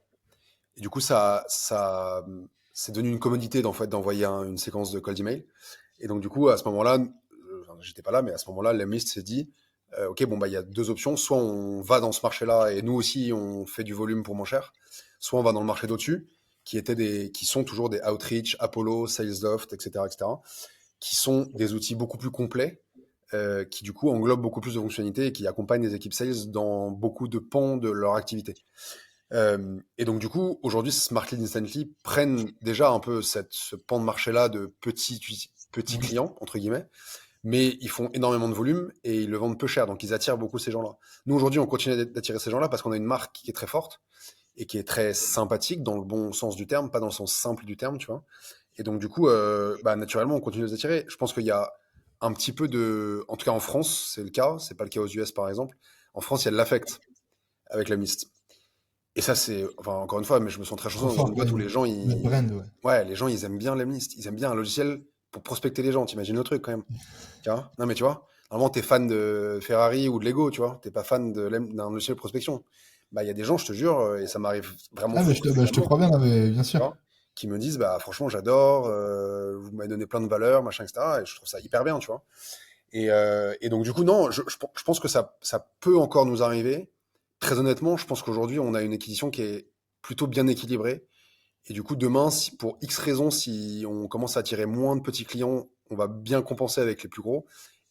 Et du coup, c'est devenu une commodité d'en fait, d'envoyer une séquence de cold email. Et donc, du coup, à ce moment-là, enfin, j'étais pas là, mais à ce moment-là, l'analyste s'est dit, OK, bon, bah, il y a deux options. Soit on va dans ce marché-là et nous aussi, on fait du volume pour moins cher. Soit on va dans le marché d'au-dessus, qui sont toujours des Outreach, Apollo, SalesLoft, etc., etc., qui sont des outils beaucoup plus complets, qui du coup englobent beaucoup plus de fonctionnalités et qui accompagnent les équipes sales dans beaucoup de pans de leur activité. Et donc, du coup, aujourd'hui, Smartly Instantly prennent déjà un peu ce pan de marché-là de petits clients, entre guillemets, mais ils font énormément de volume et ils le vendent peu cher, donc ils attirent beaucoup ces gens-là. Nous, aujourd'hui, on continue d'attirer ces gens-là parce qu'on a une marque qui est très forte et qui est très sympathique dans le bon sens du terme, pas dans le sens simple du terme, tu vois. Et donc, du coup, bah, naturellement, on continue de les attirer. Je pense qu'il y a un petit peu de. En tout cas, en France, c'est le cas, c'est pas le cas aux US, par exemple. En France, il y a de l'affect avec la Mist. Et ça, c'est, enfin, encore une fois, mais je me sens très chanceux Trop dans fort, une ouais. boîte où les gens, Notre brand, ouais. ouais, les gens, ils aiment bien l'Emlist. Ils aiment bien un logiciel pour prospecter les gens. T'imagines le truc, quand même. Tu vois? Non, mais tu vois, normalement, t'es fan de Ferrari ou de Lego, tu vois. T'es pas fan d'un logiciel de prospection. Bah, il y a des gens, je te jure, et ça m'arrive vraiment Ah, mais je te fréquemment, crois bien, non, mais bien sûr. tu vois, qui me disent, bah, franchement, j'adore, vous m'avez donné plein de valeurs, machin, etc. Et je trouve ça hyper bien, tu vois. Et donc, du coup, non, je pense que ça peut encore nous arriver. Très honnêtement, je pense qu'aujourd'hui, on a une acquisition qui est plutôt bien équilibrée. Et du coup, demain, pour X raisons, si on commence à attirer moins de petits clients, on va bien compenser avec les plus gros.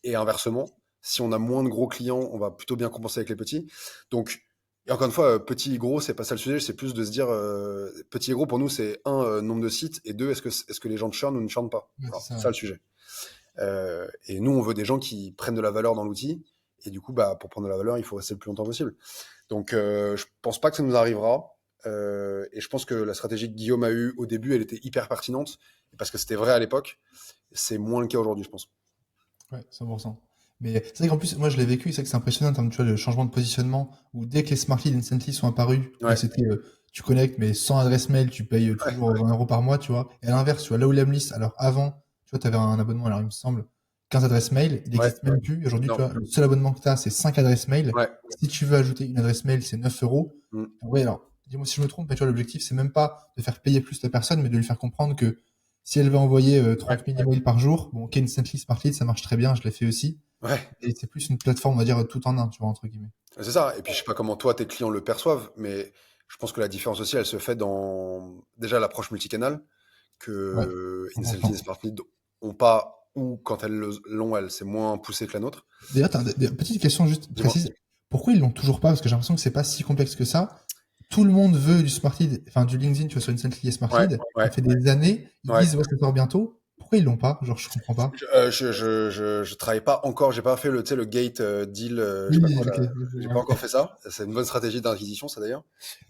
Et inversement, si on a moins de gros clients, on va plutôt bien compenser avec les petits. Donc, Et encore une fois, petit, gros, c'est pas ça le sujet, c'est plus de se dire, petit et gros, pour nous, c'est un, nombre de sites, et deux, est-ce que les gens churnent ou ne churnent pas? Ouais, c'est Voilà, c'est ça. ça le sujet. Et nous, on veut des gens qui prennent de la valeur dans l'outil, et du coup, bah, pour prendre de la valeur, il faut rester le plus longtemps possible. Donc, je pense pas que ça nous arrivera, et je pense que la stratégie que Guillaume a eue au début, elle était hyper pertinente, parce que c'était vrai à l'époque. C'est moins le cas aujourd'hui, je pense. Ouais, 100%. Mais c'est vrai qu'en plus, moi je l'ai vécu, c'est vrai que c'est impressionnant, tu vois, le changement de positionnement, où dès que les Smart Lead Instantly sont apparus, bah, Ouais, c'était tu connectes, mais sans adresse mail, tu payes ouais, toujours 20 euros par mois, tu vois. Et à l'inverse, tu vois, là où l'Emlist, alors avant, tu vois, tu avais un abonnement, alors il me semble, 15 adresses mail, il ouais, n'existe même plus. Aujourd'hui, tu non, vois, le seul abonnement que tu as, c'est 5 adresses mail. ouais, Si tu veux ajouter une adresse mail, c'est 9 euros. mm, En vrai, alors, dis-moi si je me trompe, mais tu vois, l'objectif, c'est même pas de faire payer plus la personne, mais de lui faire comprendre que si elle veut envoyer ouais, 30 000 emails par jour, bon, ok, Instantly, Smart Lead, ça marche très bien, je l'ai fait aussi. ouais. Et c'est plus une plateforme, on va dire, tout en un, tu vois, entre guillemets. C'est ça. Et puis, je sais pas comment toi, tes clients le perçoivent, mais je pense que la différence aussi, elle se fait dans déjà l'approche multicanal Ouais, que Incelti 100%. et Smartlead ont pas, ou quand elles l'ont, elle, c'est moins poussé que la nôtre. D'ailleurs, petite question juste Dis-moi. précise. Pourquoi ils l'ont toujours pas? Parce que j'ai l'impression que c'est pas si complexe que ça. Tout le monde veut du Smart Lead, enfin du LinkedIn, tu vois, sur Instantly et Smart Ouais, Lead. Ça ouais, fait des années. Ils ouais. disent, ouais, ça sort bientôt. Pourquoi ils l'ont pas? Genre, je comprends pas. Je travaille pas encore, j'ai pas fait le, tu sais, le gate deal, je sais pas Oui, quoi, ok, là. je J'ai pas vois. encore fait ça. C'est une bonne stratégie d'acquisition, ça d'ailleurs.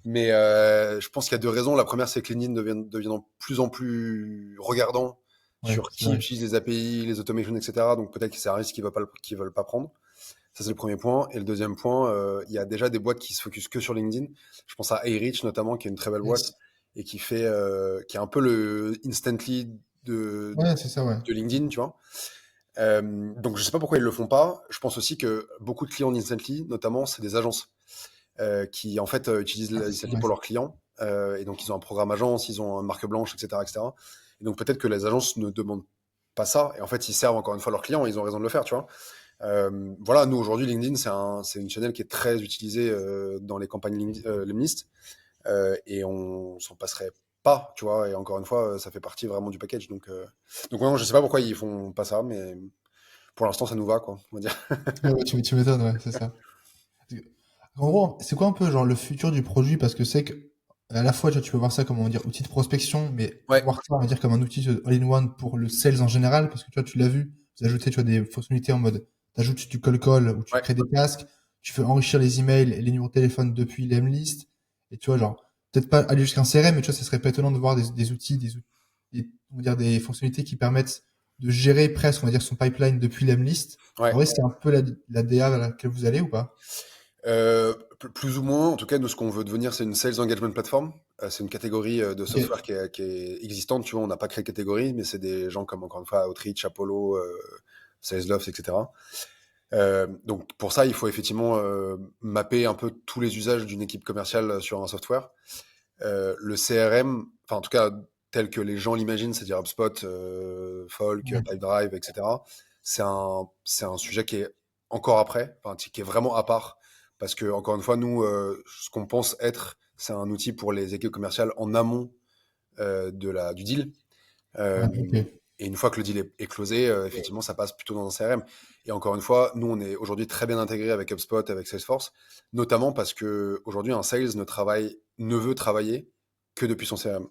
Mais je pense qu'il y a deux raisons. La première, c'est que LinkedIn devient de plus en plus regardant Ouais, sur c'est qui vrai. utilise les API, les automations, etc. Donc peut-être que c'est un risque qu'ils veulent pas prendre. Ça, c'est le premier point. Et le deuxième point, il y a déjà des boîtes qui se focusent que sur LinkedIn. Je pense à Airich notamment, qui est une très belle boîte Yes. et qui est un peu le Instantly de, Ouais, c'est ça, ouais. de LinkedIn, tu vois. Donc je sais pas pourquoi ils le font pas. Je pense aussi que beaucoup de clients d'Instantly, notamment, c'est des agences qui en fait utilisent Ah, Instantly ouais. pour leurs clients. Et donc ils ont un programme agence, ils ont une marque blanche, etc., etc. Et cetera. Et donc peut-être que les agences ne demandent pas ça. Et en fait, ils servent encore une fois leurs clients. Et ils ont raison de le faire, tu vois. Voilà, nous aujourd'hui, LinkedIn, c'est une chaîne qui est très utilisée dans les campagnes Lemlist, et on s'en passerait pas, tu vois. Et encore une fois, ça fait partie vraiment du package. Donc non, je sais pas pourquoi ils font pas ça, mais pour l'instant, ça nous va, quoi, on va dire. Ouais, ouais, tu m'étonnes, ouais, c'est ça. En gros, c'est quoi un peu genre le futur du produit? Parce que c'est que à la fois, tu peux voir ça comme on va dire outil de prospection, mais Ouais, voir ça, on va dire comme un outil all-in-one pour le sales en général, parce que tu vois, tu l'as vu, vous ajoutez tu vois, des fonctionnalités en mode, t'ajoutes du call call où tu ouais, crées des tasks, tu fais enrichir les emails et les numéros de téléphone depuis l'Emlist, et tu vois, genre, peut-être pas aller jusqu'à un CRM, mais tu vois, ça serait pas étonnant de voir on va dire des fonctionnalités qui permettent de gérer presque, on va dire, son pipeline depuis l'Emlist. En ouais. vrai, c'est un peu la DA à laquelle vous allez ou pas? Plus ou moins, en tout cas, nous, ce qu'on veut devenir, c'est une Sales Engagement Platform. C'est une catégorie de Ok. software qui est existante. Tu vois, on n'a pas créé de catégorie, mais c'est des gens comme, encore une fois, Outreach, Apollo, Salesloft, etc. Donc, pour ça, il faut effectivement mapper un peu tous les usages d'une équipe commerciale sur un software. Le CRM, enfin, en tout cas, tel que les gens l'imaginent, c'est-à-dire HubSpot, Folk, Ouais. Pipedrive, etc. C'est un sujet qui est encore après, enfin, qui est vraiment à part. Parce que, encore une fois, nous, ce qu'on pense être, c'est un outil pour les équipes commerciales en amont du deal. Ah, Euh, ok. et une fois que le deal est closé, effectivement, ça passe plutôt dans un CRM. Et encore une fois, nous, on est aujourd'hui très bien intégré avec HubSpot, avec Salesforce, notamment parce que aujourd'hui, un sales ne veut travailler que depuis son CRM.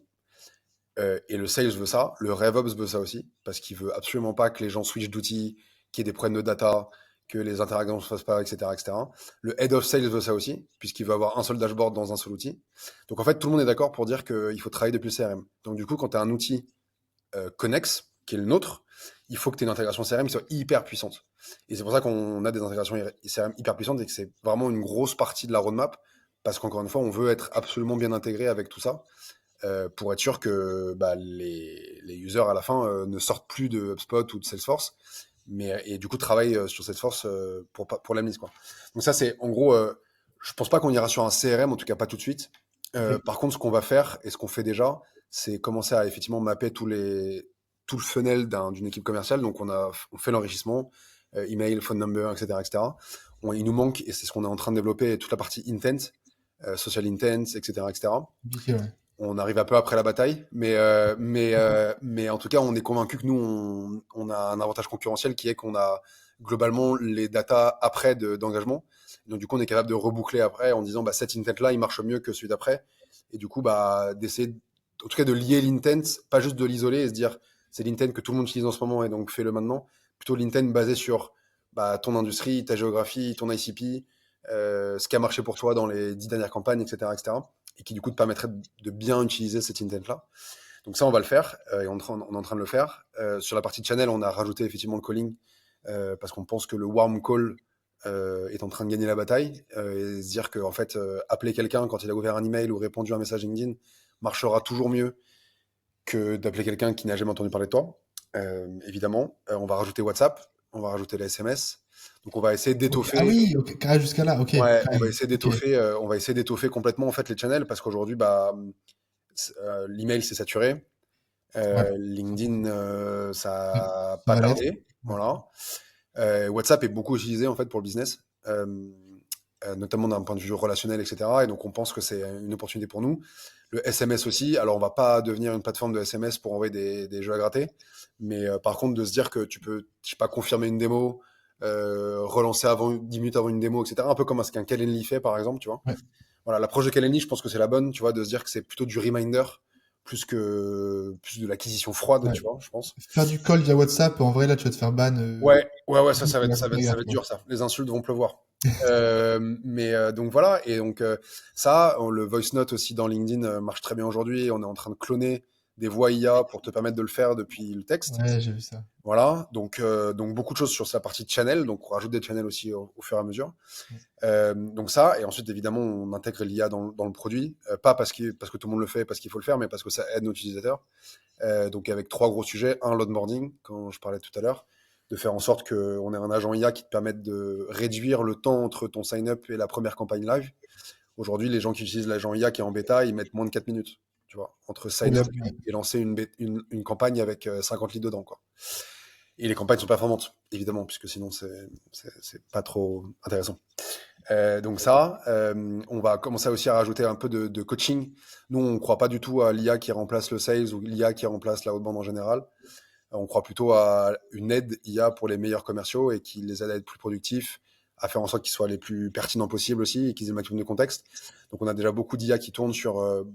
Et le sales veut ça, le RevOps veut ça aussi, parce qu'il veut absolument pas que les gens switchent d'outils, qu'il y ait des problèmes de data, que les interactions ne se fassent pas, etc., etc. Le head of sales veut ça aussi, puisqu'il veut avoir un seul dashboard dans un seul outil. Donc en fait, tout le monde est d'accord pour dire qu'il faut travailler depuis le CRM. Donc du coup, quand tu as un outil connexe, qui est le nôtre, il faut que tu aies une intégration CRM qui soit hyper puissante. Et c'est pour ça qu'on a des intégrations CRM hyper puissantes et que c'est vraiment une grosse partie de la roadmap, parce qu'encore une fois, on veut être absolument bien intégré avec tout ça, pour être sûr que bah, les users à la fin ne sortent plus de HubSpot ou de Salesforce, et du coup travaillent sur Salesforce pour la mise, quoi. Donc ça, c'est en gros, je pense pas qu'on ira sur un CRM, en tout cas pas tout de suite. Ok. Par contre, ce qu'on va faire et ce qu'on fait déjà, c'est commencer à effectivement mapper tout le funnel d'une équipe commerciale. Donc on fait l'enrichissement, email, phone number, etc., etc. Il nous manque, et c'est ce qu'on est en train de développer, toute la partie intent, social intent, etc., etc. Compliqué, ouais. On arrive un peu après la bataille, mais en tout cas, on est convaincu que nous, on a un avantage concurrentiel qui est qu'on a globalement les datas après d'engagement. Donc, du coup, on est capable de reboucler après en disant, bah, cet intent-là, il marche mieux que celui d'après. Et du coup, bah, d'essayer, en tout cas, de lier l'intent, pas juste de l'isoler et se dire, c'est l'intent que tout le monde utilise en ce moment et donc fais-le maintenant. Plutôt l'intent basé sur bah, ton industrie, ta géographie, ton ICP, ce qui a marché pour toi dans les 10 dernières campagnes, etc., etc. Et qui du coup te permettrait de bien utiliser cet intent-là. Donc ça, on va le faire, et on est en train de le faire. Sur la partie channel, on a rajouté effectivement le calling, parce qu'on pense que le warm call est en train de gagner la bataille, et se dire que en fait, appeler quelqu'un quand il a ouvert un email ou répondu à un message LinkedIn marchera toujours mieux que d'appeler quelqu'un qui n'a jamais entendu parler de toi. Évidemment, on va rajouter WhatsApp, on va rajouter les SMS. Donc on va essayer Ok. Ah d'étoffer. oui, ok, carré jusqu'à là, ok, Ouais, carré, ok. on va essayer d'étoffer complètement en fait les channels parce qu'aujourd'hui, bah, l'email c'est saturé. Ouais, LinkedIn, ouais, ça a ça pas va l'être. tardé. Ouais. Voilà. WhatsApp est beaucoup utilisé en fait pour le business, notamment d'un point de vue relationnel, etc. Et donc on pense que c'est une opportunité pour nous. Le SMS aussi. Alors on va pas devenir une plateforme de SMS pour envoyer des jeux à gratter, mais par contre de se dire que tu peux, je sais pas, confirmer une démo, relancer avant 10 minutes avant une démo, etc. Un peu comme ce qu'un Calendly fait par exemple, tu vois. Ouais. Voilà, l'approche de Calendly, je pense que c'est la bonne, tu vois, de se dire que c'est plutôt du reminder plus de l'acquisition froide, Ouais. tu vois, je pense. Faire du call via WhatsApp, en vrai, là, tu vas te faire ban. Ouais, ça, Vite, ça va être, là, ça faut va faire être, ça gaffe, va être quoi. dur, ça. Les insultes vont pleuvoir. Donc voilà, et donc ça, le voice note aussi dans LinkedIn marche très bien aujourd'hui. On est en train de cloner des voix IA pour te permettre de le faire depuis le texte. Ouais, j'ai vu ça. Voilà, donc beaucoup de choses sur sa partie de channel. Donc on rajoute des channels aussi au fur et à mesure. Donc ça, et ensuite évidemment on intègre l'IA dans le produit, pas parce que tout le monde le fait, parce qu'il faut le faire, mais parce que ça aide nos utilisateurs. Donc avec trois gros sujets. Un, l'onboarding, quand je parlais tout à l'heure, de faire en sorte qu'on ait un agent IA qui te permette de réduire le temps entre ton sign-up et la première campagne live. Aujourd'hui, les gens qui utilisent l'agent IA qui est en bêta, ils mettent moins de 4 minutes, tu vois, entre Trop bien. sign-up Ouais. et lancer une campagne avec 50 leads dedans, quoi. Et les campagnes sont performantes, évidemment, puisque sinon c'est pas trop intéressant. Donc ça, on va commencer aussi à rajouter un peu de coaching. Nous, on ne croit pas du tout à l'IA qui remplace le sales ou l'IA qui remplace la outbound en général. On croit plutôt à une aide IA pour les meilleurs commerciaux et qui les aide à être plus productifs, à faire en sorte qu'ils soient les plus pertinents possibles aussi et qu'ils aient le maximum de contexte. Donc on a déjà beaucoup d'IA qui tournent sur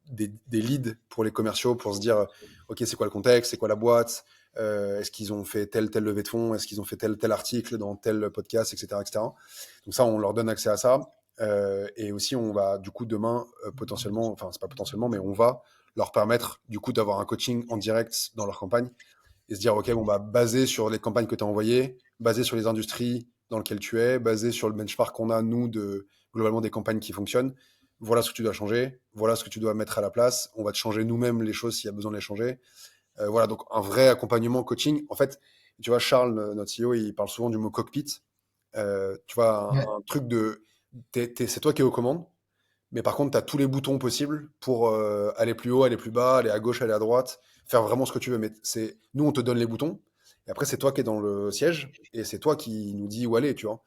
des leads pour les commerciaux pour se dire, OK, c'est quoi le contexte, c'est quoi la boîte, est-ce qu'ils ont fait telle levée de fonds, est-ce qu'ils ont fait tel article dans tel podcast, etc., etc. Donc ça, on leur donne accès à ça. Et aussi, on va du coup demain potentiellement, enfin c'est pas potentiellement, mais on va leur permettre du coup d'avoir un coaching en direct dans leur campagne et se dire, OK, bon, bah, basé sur les campagnes que tu as envoyées, basé sur les industries dans lesquelles tu es, basé sur le benchmark qu'on a, nous, de globalement des campagnes qui fonctionnent, voilà ce que tu dois changer, voilà ce que tu dois mettre à la place, on va te changer nous-mêmes les choses s'il y a besoin de les changer. Voilà, donc un vrai accompagnement coaching. En fait, tu vois, Charles, notre CEO, il parle souvent du mot cockpit. Tu vois, Ouais. un truc de. C'est toi qui es aux commandes, mais par contre, tu as tous les boutons possibles pour aller plus haut, aller plus bas, aller à gauche, aller à droite, faire vraiment ce que tu veux. Mais nous, on te donne les boutons, et après, c'est toi qui es dans le siège, et c'est toi qui nous dis où aller, tu vois.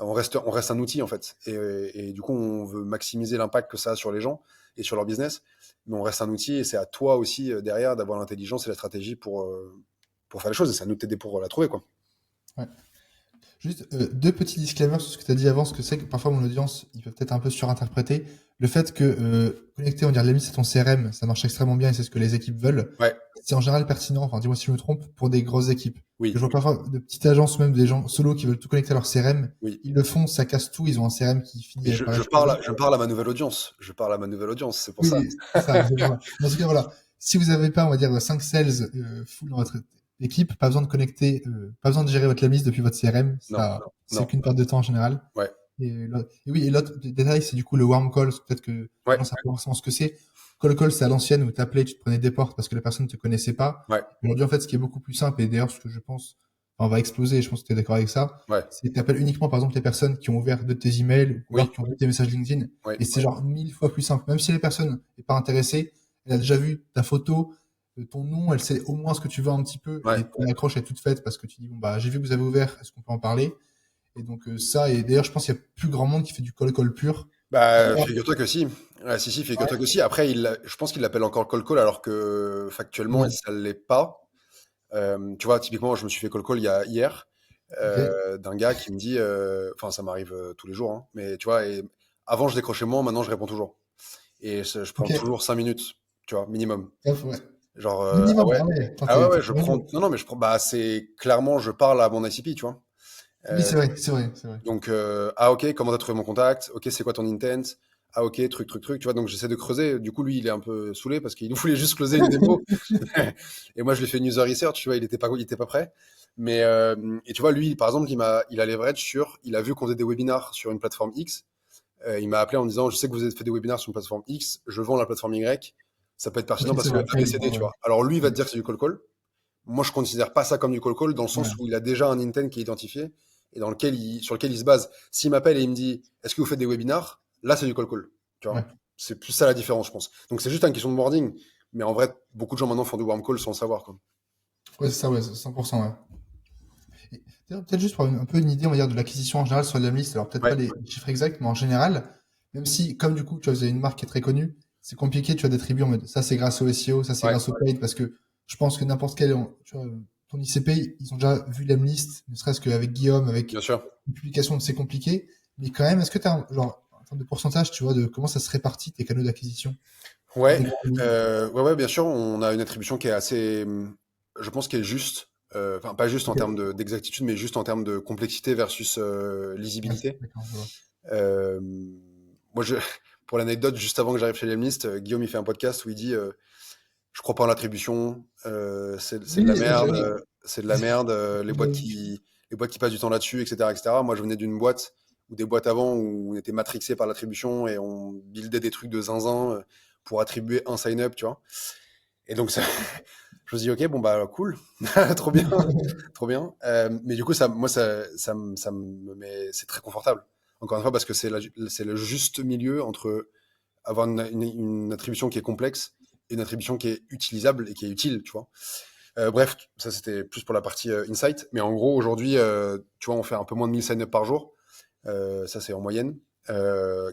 On reste un outil, en fait. Et du coup, on veut maximiser l'impact que ça a sur les gens et sur leur business, mais on reste un outil, et c'est à toi aussi, derrière, d'avoir l'intelligence et la stratégie pour faire les choses, et c'est à nous de t'aider pour la trouver, quoi. Ouais. Juste deux petits disclaimers sur ce que tu as dit avant, parce que c'est que parfois mon audience, ils peuvent peut-être un peu surinterpréter. Le fait que connecter, on dirait la liste à ton CRM, ça marche extrêmement bien et c'est ce que les équipes veulent. Ouais, C'est en général pertinent, enfin dis-moi si je me trompe, pour des grosses équipes. Je oui, vois parfois de petites agences ou même des gens solo qui veulent tout connecter à leur CRM. oui. Ils le font, ça casse tout, ils ont un CRM qui Mais finit par je exploser. parle, je parle à ma nouvelle audience. Je parle à ma nouvelle audience, c'est pour ça. Oui, c'est ça, exactement. Mais en tout cas, voilà. Si vous n'avez pas, on va dire, 5 sales full dans votre équipe, pas besoin de connecter, pas besoin de gérer votre liste depuis votre CRM. Non, Ça, c'est non. qu'une perte de temps en général. Ouais, Et oui, et l'autre détail, c'est du coup le warm call. Peut-être que les ouais, gens savent pas forcément ce que c'est. Call call, c'est à l'ancienne où t'appelais, tu te prenais des portes parce que la personne ne te connaissait pas. ouais, Aujourd'hui, en fait, ce qui est beaucoup plus simple, et d'ailleurs, ce que je pense, enfin, on va exploser, et je pense que tu es d'accord avec ça, ouais. c'est que tu appelles uniquement, par exemple, les personnes qui ont ouvert de tes emails ou alors Oui, qui ont vu tes messages LinkedIn. oui, Et c'est genre 1000 fois plus simple. Même si la personne n'est pas intéressée, elle a déjà vu ta photo, ton nom, elle sait au moins ce que tu veux un petit peu, ouais. et ton accroche est toute faite parce que tu dis, bon, bah, j'ai vu que vous avez ouvert, est-ce qu'on peut en parler? Et donc, ça, et d'ailleurs, je pense qu'il y a plus grand monde qui fait du call call pur. Bah, Alors, figure-toi que si. Si, ouais, figure-toi que si. Après, je pense qu'il l'appelle encore call call alors que factuellement, ouais, ça l'est pas. Tu vois, typiquement, je me suis fait call call hier ok, d'un gars qui me dit, enfin, ça m'arrive tous les jours, hein, mais tu vois, et avant je décrochais moins, maintenant je réponds toujours. Et je prends ok, toujours 5 minutes, tu vois, minimum. ouais. Genre, Minimum, ah ouais, attends, ah ouais, t'es ouais, je courageux. prends, non, non, mais je prends, bah, c'est clairement, je parle à mon ICP, tu vois. Oui, Euh, c'est vrai. donc, ah ok, comment t'as trouvé mon contact? Ok, c'est quoi ton intent? Ah ok, truc, tu vois. Donc j'essaie de creuser. Du coup, lui, il est un peu saoulé parce qu'il voulait juste closer une démo. Et moi, je lui ai fait une user research, tu vois, il était pas prêt. Mais, et tu vois, lui, par exemple, il a leverage il a vu qu'on faisait des webinars sur une plateforme X. Il m'a appelé en disant, je sais que vous avez fait des webinars sur une plateforme X, je vends la plateforme Y. Ça peut être Ok, pertinent parce c'est que vrai. Ouais, ABCD, tu vois. Alors lui, il va te dire que c'est du call call. Moi, je considère pas ça comme du call call dans le ouais, sens où il a déjà un intent qui est identifié et sur lequel il se base. S'il m'appelle et il me dit, est-ce que vous faites des webinars? Là, c'est du call call. Tu vois, ouais. c'est plus ça la différence, je pense. Donc, c'est juste une question de wording. Mais en vrai, beaucoup de gens maintenant font du warm call sans le savoir, quoi. Ouais, c'est ça, ouais, 100%, ouais. Et peut-être juste pour avoir un peu une idée, on va dire, de l'acquisition en général sur la liste, alors peut-être pas Ouais, les chiffres exacts, mais en général, même si, comme du coup, tu vois, vous avez une marque qui est très connue, c'est compliqué, tu vois, d'attribuer en mode, ça c'est grâce au SEO, ça c'est ouais, grâce au paid, parce que je pense que n'importe quel, tu vois, ton ICP, ils ont déjà vu l'Emlist, ne serait-ce qu'avec Guillaume, avec bien sûr. une publication, c'est compliqué, mais quand même, est-ce que tu as, genre, en termes de pourcentage, tu vois, de comment ça se répartit tes canaux d'acquisition sur Ouais, des grandes lignes? ouais, bien sûr. On a une attribution qui est assez, je pense, qui est juste. Enfin, pas juste en Ok, termes d'exactitude, mais juste en termes de complexité versus ouais, lisibilité. d'accord, je vois. Euh, moi, pour l'anecdote, juste avant que j'arrive chez Lemlist, Guillaume il fait un podcast où il dit je crois pas en l'attribution, c'est de la Oui, merde, j'avais, c'est de la merde, j'avais vu. les boîtes qui passent du temps là-dessus, etc., etc. Moi, je venais d'une boîte ou des boîtes avant où on était matrixé par l'attribution et on buildait des trucs de zinzin pour attribuer un sign-up, tu vois. Et donc, ça, je me dis, ok, bon, bah, cool, trop bien, trop bien. Mais du coup, moi, ça me met, c'est très confortable. Encore une fois, parce que c'est le juste milieu entre avoir une attribution qui est complexe et une attribution qui est utilisable et qui est utile, tu vois. Bref, ça c'était plus pour la partie insight. Mais en gros, aujourd'hui, tu vois, on fait un peu moins de 1000 sign-up par jour. Ça, c'est en moyenne. Euh,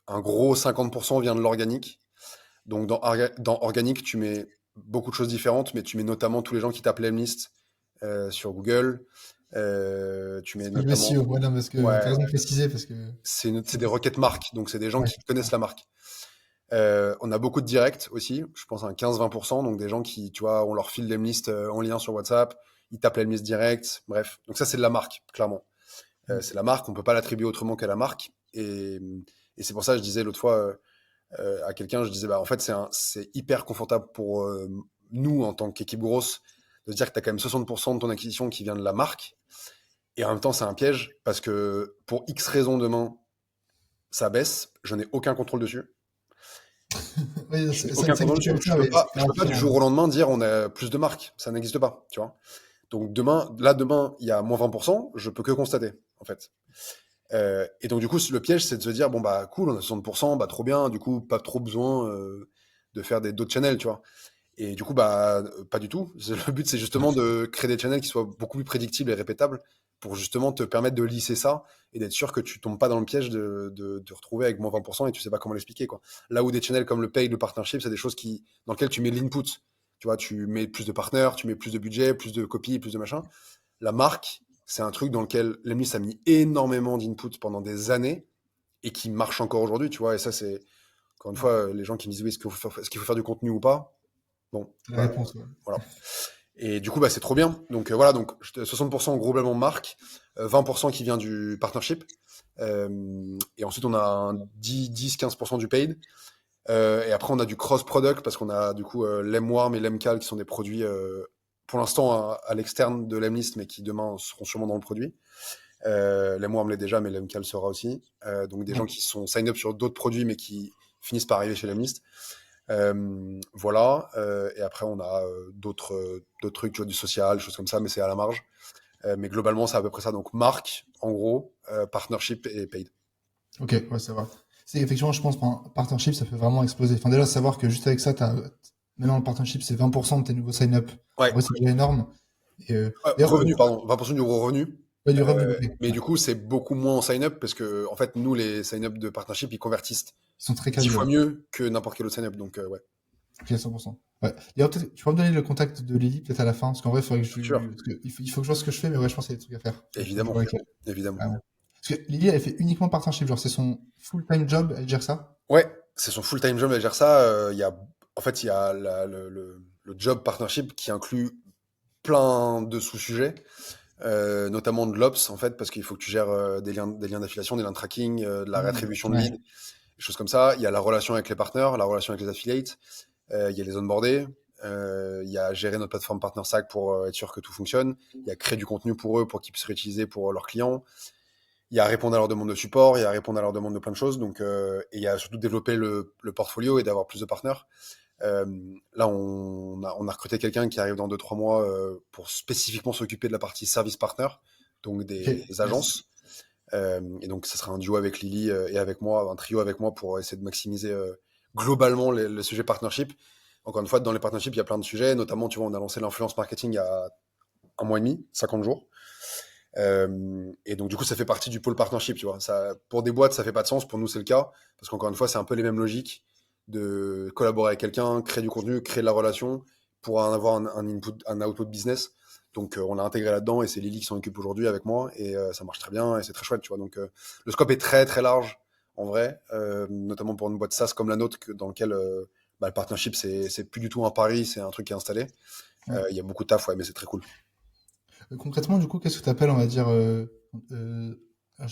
un gros 50% vient de l'organique. Donc, dans organique, tu mets beaucoup de choses différentes, mais tu mets notamment tous les gens qui tapent l'Emlist sur Google. Tu mets C'est pas du notamment. SEO, ouais, non, parce que t'as Ouais, raison de préciser, parce que c'est des requêtes marques. Donc, c'est des gens ouais, qui connaissent la marque. On a beaucoup de directs aussi, je pense à un 15-20%, donc des gens qui, tu vois, on leur file l'Emlist en lien sur WhatsApp, ils tapent l'Emlist direct, bref. Donc ça, c'est de la marque, clairement. mm, C'est la marque, on peut pas l'attribuer autrement qu'à la marque. Et c'est pour ça que je disais l'autre fois à quelqu'un, je disais, bah, en fait, c'est hyper confortable pour nous, en tant qu'équipe grosse, de se dire que tu as quand même 60% de ton acquisition qui vient de la marque. Et en même temps, c'est un piège, parce que pour X raisons demain, ça baisse, je n'ai aucun contrôle dessus. oui, Je n'ai ça aucun contrôle dessus. n'existe pas, mais c'est Je peux pas du gratifiant, jour au lendemain dire on a plus de marques. Ça n'existe pas, tu vois. Donc demain, il y a moins 20%, je peux que constater, en fait. Et donc du coup, le piège, c'est de se dire bon bah cool, on a 60%, bah trop bien. Du coup, pas trop besoin de faire d'autres channels, tu vois. Et du coup, bah, pas du tout. Le but, c'est justement de créer des channels qui soient beaucoup plus prédictibles et répétables pour justement te permettre de lisser ça et d'être sûr que tu tombes pas dans le piège de te retrouver avec moins 20% et tu sais pas comment l'expliquer, quoi. Là où des channels comme le paid, le partnership, c'est des choses dans lesquelles tu mets l'input. Tu vois, tu mets plus de partenaires, tu mets plus de budget, plus de copies, plus de machin. La marque, c'est un truc dans lequel Lemlist a mis énormément d'input pendant des années et qui marche encore aujourd'hui, tu vois. Et ça, c'est, encore une fois, les gens qui me disent oui, est-ce qu'il faut faire du contenu ou pas? Bon, la bah, réponse, ouais. voilà. Et du coup, bah, c'est trop bien. Donc voilà, donc 60% globalement marque, 20% qui vient du partnership. Et ensuite, on a un 10-15% du paid. Et après, on a du cross-product parce qu'on a du coup l'Emwarm et l'Emcal qui sont des produits pour l'instant à l'externe de l'Emlist, mais qui demain seront sûrement dans le produit. L'Emwarm l'est déjà, mais l'Emcal sera aussi. Donc des gens Ouais. qui sont sign-up sur d'autres produits, mais qui finissent par arriver chez l'Emlist. Voilà. Et après, on a d'autres trucs, tu vois, du social, choses comme ça, mais c'est à la marge. Mais globalement, c'est à peu près ça. Donc, marque, en gros, partnership et paid. Ok, ouais, ça va. C'est effectivement, je pense, pour un partnership, ça peut vraiment exploser. Enfin, déjà, savoir que juste avec ça, maintenant, le partnership, c'est 20% de tes nouveaux sign-up. En Ouais, vrai, c'est déjà énorme. Et, d'ailleurs, revenu, pardon. 20% du gros revenu. Ouais, du rhum développé. Mais Ouais. du coup, c'est beaucoup moins en sign-up parce que, en fait, nous, les sign-up de partnership, ils convertissent Ils sont très 10 quali, fois ouais. mieux que n'importe quel autre sign-up. Donc, ouais, Ok, 100%. Ouais. D'ailleurs, peut-être, tu peux me donner le contact de Lily, peut-être à la fin, parce qu'en vrai, il faudrait que bien sûr, il faut que je vois ce que je fais, mais ouais, je pense qu'il y a des trucs à faire. Faut que je évidemment, vois avec elle. évidemment. Vraiment. Parce que Lily, elle fait uniquement partnership, genre, c'est son full-time job, elle gère ça? Ouais, c'est son full-time job, elle gère ça. En fait, il y a le job partnership qui inclut plein de sous-sujets, notamment de l'ops, en fait, parce qu'il faut que tu gères des liens d'affiliation, des liens de tracking, de la réattribution de Ouais. leads, des choses comme ça. Il y a la relation avec les partenaires, la relation avec les affiliates, il y a les onboardés, il y a gérer notre plateforme PartnerSac pour être sûr que tout fonctionne, il y a créer du contenu pour eux pour qu'ils puissent réutiliser pour leurs clients, il y a répondre à leurs demandes de support, il y a répondre à leurs demandes de plein de choses, donc, et il y a surtout développer le portfolio et d'avoir plus de partenaires. Euh, Là, on a recruté quelqu'un qui arrive dans 2-3 mois pour spécifiquement s'occuper de la partie service partner, donc Ok, des yes. agences. Et donc, ce sera un duo avec Lily et avec moi, un trio avec moi pour essayer de maximiser globalement le sujet partnership. Encore une fois, dans les partnerships, il y a plein de sujets, notamment, tu vois, on a lancé l'influence marketing il y a 1 mois et demi, 50 jours. Et donc, du coup, ça fait partie du pôle partnership, tu vois. Ça, pour des boîtes, ça fait pas de sens. Pour nous, c'est le cas. Parce qu'encore une fois, c'est un peu les mêmes logiques de collaborer avec quelqu'un, créer du contenu, créer de la relation pour en avoir un input, un output business. Donc, on l'a intégré là-dedans et c'est Lily qui s'en occupe aujourd'hui avec moi et ça marche très bien et c'est très chouette, tu vois. Donc, le scope est très, très large en vrai, notamment pour une boîte SaaS comme la nôtre dans lequel le partnership, c'est plus du tout un pari, c'est un truc qui est installé. Ouais. Il y a beaucoup de taf, ouais, mais c'est très cool. Concrètement, du coup, qu'est-ce que tu appelles, on va dire, je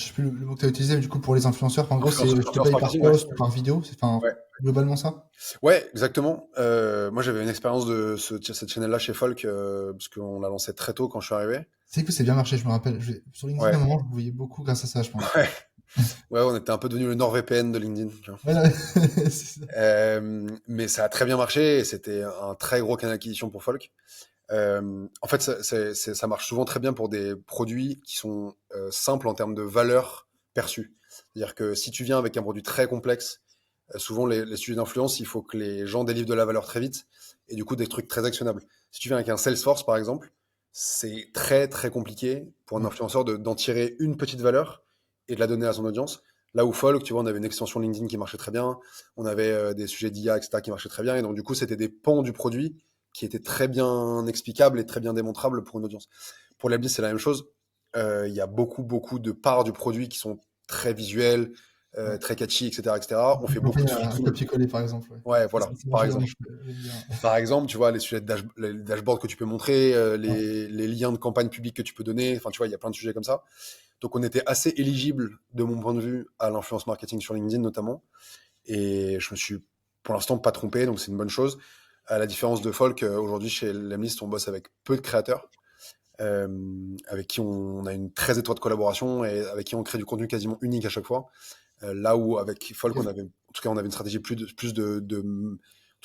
sais plus le mot que tu as utilisé, mais du coup, pour les influenceurs, en gros, c'est je te Influence paye par marketing, ouais. post ou par vidéo, c'est enfin, Ouais. globalement ça? Ouais, exactement. Moi, j'avais une expérience de cette chaîne-là chez Folk, parce qu'on l'a lancé très tôt quand je suis arrivé. C'est que c'est bien marché, je me rappelle. Sur LinkedIn, à Ouais, un moment, je vous voyais beaucoup grâce à ça, je pense. ouais, ouais, on était un peu devenu le NordVPN de LinkedIn, tu vois. Voilà, c'est ça. Mais ça a très bien marché et c'était un très gros canal d'acquisition pour Folk. En fait, ça marche souvent très bien pour des produits qui sont simples en termes de valeur perçue. C'est-à-dire que si tu viens avec un produit très complexe, souvent les sujets d'influence, il faut que les gens délivrent de la valeur très vite et du coup des trucs très actionnables. Si tu viens avec un Salesforce par exemple, c'est très très compliqué pour un Ouais. influenceur d'en tirer une petite valeur et de la donner à son audience. Là où Folk, tu vois, on avait une extension LinkedIn qui marchait très bien, on avait des sujets d'IA, etc., qui marchaient très bien, et donc du coup c'était des pans du produit qui étaient très bien explicables et très bien démontrables pour une audience. Pour l'Abdi, c'est la même chose. Il y a beaucoup beaucoup de parts du produit qui sont très visuelles, Ouais. très catchy, etc., etc. On Une fait beaucoup campagne de à featuring. copier-coller, par exemple. Ouais. Ouais, Ça, voilà, ça par marche vraiment, exemple. j'aime bien. Par exemple, tu vois, les sujets les dashboards que tu peux montrer, Ouais. les liens de campagne publique que tu peux donner. Enfin, tu vois, il y a plein de sujets comme ça. Donc, on était assez éligible, de mon point de vue, à l'influence marketing sur LinkedIn notamment. Et je me suis, pour l'instant, pas trompé, donc c'est une bonne chose. À la différence de Folk, aujourd'hui, chez Lemlist, on bosse avec peu de créateurs, euh, avec qui on a une très étroite collaboration et avec qui on crée du contenu quasiment unique à chaque fois. Là où avec Folk, Ok. en tout cas, on avait une stratégie en tout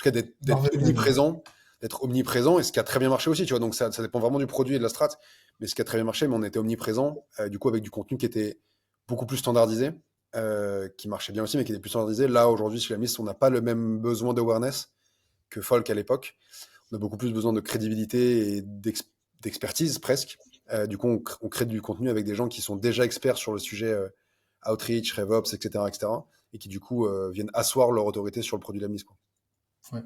cas, d'être NordVPN, ouais. omniprésent, et ce qui a très bien marché aussi, tu vois. Donc ça dépend vraiment du produit et de la strat, mais ce qui a très bien marché, mais on était omniprésent, du coup, avec du contenu qui était beaucoup plus standardisé, qui marchait bien aussi, mais qui était plus standardisé. Là, aujourd'hui, chez la Mist, on n'a pas le même besoin d'awareness que Folk à l'époque. On a beaucoup plus besoin de crédibilité et d'expertise presque. Du coup, on crée du contenu avec des gens qui sont déjà experts sur le sujet Outreach, RevOps, etc., etc., et qui du coup viennent asseoir leur autorité sur le produit de la mise, quoi. Ouais.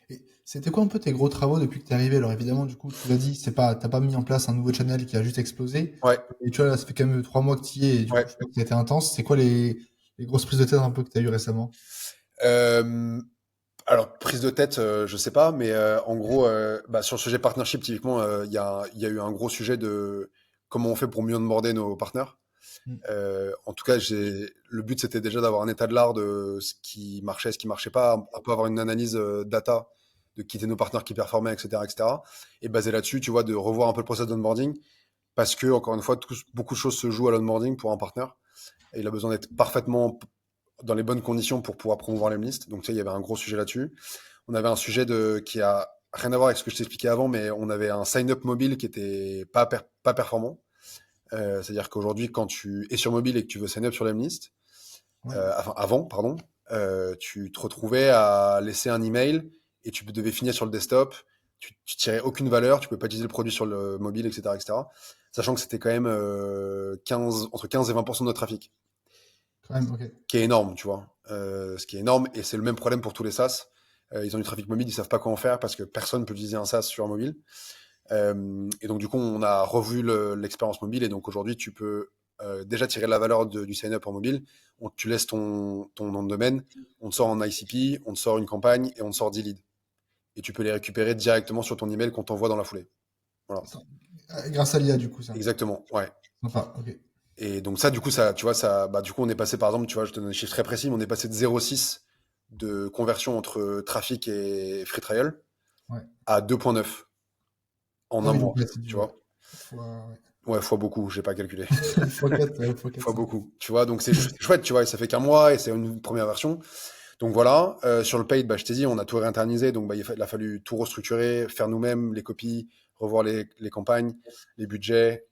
Et c'était quoi un peu tes gros travaux depuis que t'es arrivé? Alors évidemment, du coup, tu l'as dit, t'as pas mis en place un nouveau channel qui a juste explosé. Ouais, Et tu vois, là, ça fait quand même 3 mois que tu y es, et du coup, ouais. je crois que ça a été intense. C'est quoi les grosses prises de tête un peu que t'as eues récemment? Euh, alors, prise de tête, je sais pas, mais en gros, sur le sujet partnership, typiquement, il y a eu un gros sujet de comment on fait pour mieux onboarder nos partenaires. Mm. En tout cas, le but, c'était déjà d'avoir un état de l'art de ce qui marchait, ce qui marchait pas, un peu avoir une analyse data de qui étaient nos partenaires qui performaient, etc., etc. Et basé là-dessus, tu vois, de revoir un peu le process d'onboarding, parce que, encore une fois, beaucoup de choses se jouent à l'onboarding pour un partenaire, et il a besoin d'être parfaitement dans les bonnes conditions pour pouvoir promouvoir les listes. Donc, tu sais, il y avait un gros sujet là-dessus. On avait un sujet qui a rien à voir avec ce que je t'expliquais avant, mais on avait un sign-up mobile qui était pas performant. C'est-à-dire qu'aujourd'hui, quand tu es sur mobile et que tu veux sign up sur l'Emlist, Ouais. enfin avant, pardon, tu te retrouvais à laisser un email et tu devais finir sur le desktop. tu tirais aucune valeur, tu pouvais pas utiliser le produit sur le mobile, etc., etc. Sachant que c'était quand même entre 15 et 20% de notre trafic, Quand même, ok. qui est énorme, tu vois. Ce qui est énorme, et c'est le même problème pour tous les SaaS. Ils ont du trafic mobile, ils savent pas quoi en faire parce que personne peut utiliser un SaaS sur un mobile. Et donc, du coup, on a revu l'expérience mobile. Et donc, aujourd'hui, tu peux déjà tirer la valeur du sign-up en mobile. Tu laisses ton nom de domaine, on te sort un ICP, on te sort une campagne et on te sort 10 leads. Et tu peux les récupérer directement sur ton email qu'on t'envoie dans la foulée. Voilà. Grâce à l'IA, du coup, ça. Exactement, ouais. Sympa, ok. Et donc ça, du coup, ça, tu vois, ça, bah, du coup, on est passé, par exemple, tu vois, je te donne un chiffre très précis, mais on est passé de 0,6 de conversion entre trafic et free trial Ouais. à 2,9 en Ah un oui, donc mois, là, c'est tu du, vois. ouais. Ouais, fois beaucoup, j'ai pas calculé. Fois 4, fois 4, Fois ça. beaucoup, tu vois. Donc c'est chouette, tu vois, et ça fait qu'un mois et c'est une première version. Donc voilà, sur le paid, bah, je t'ai dit, on a tout réinternisé, donc bah, il a fallu tout restructurer, faire nous-mêmes les copies, revoir les campagnes, les budgets,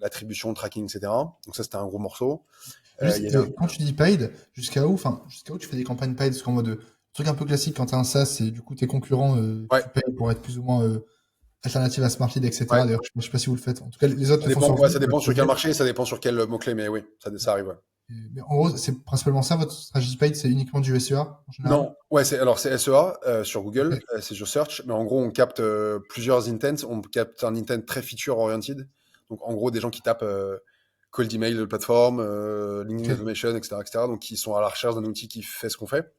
l'attribution, le tracking, etc. Donc ça, c'était un gros morceau. Il Juste, y avait quand tu dis paid, jusqu'à où tu fais des campagnes paid? Parce qu'en mode, truc un peu classique quand t'as un SaaS, c'est du coup tes concurrents, Ouais, tu payes pour être plus ou moins alternative à Smartlead, ouais. etc. D'ailleurs, je sais pas si vous le faites. En tout cas, les autres Ça le font dépend, sur ouais, vous, ça pour dépend être sur quel honnête. marché, ça dépend sur quel mot-clé, mais oui, ça arrive, ouais. Mais en gros, c'est principalement ça, votre stratégie paid, c'est uniquement du SEA, en général? Non, ouais, c'est SEA sur Ok. Google, c'est sur Search, mais en gros, on capte plusieurs intents. On capte un intent très feature-oriented. Donc, en gros, des gens qui tapent cold email de plateforme, LinkedIn Ok. automation, etc., etc., donc qui sont à la recherche d'un outil qui fait ce qu'on fait.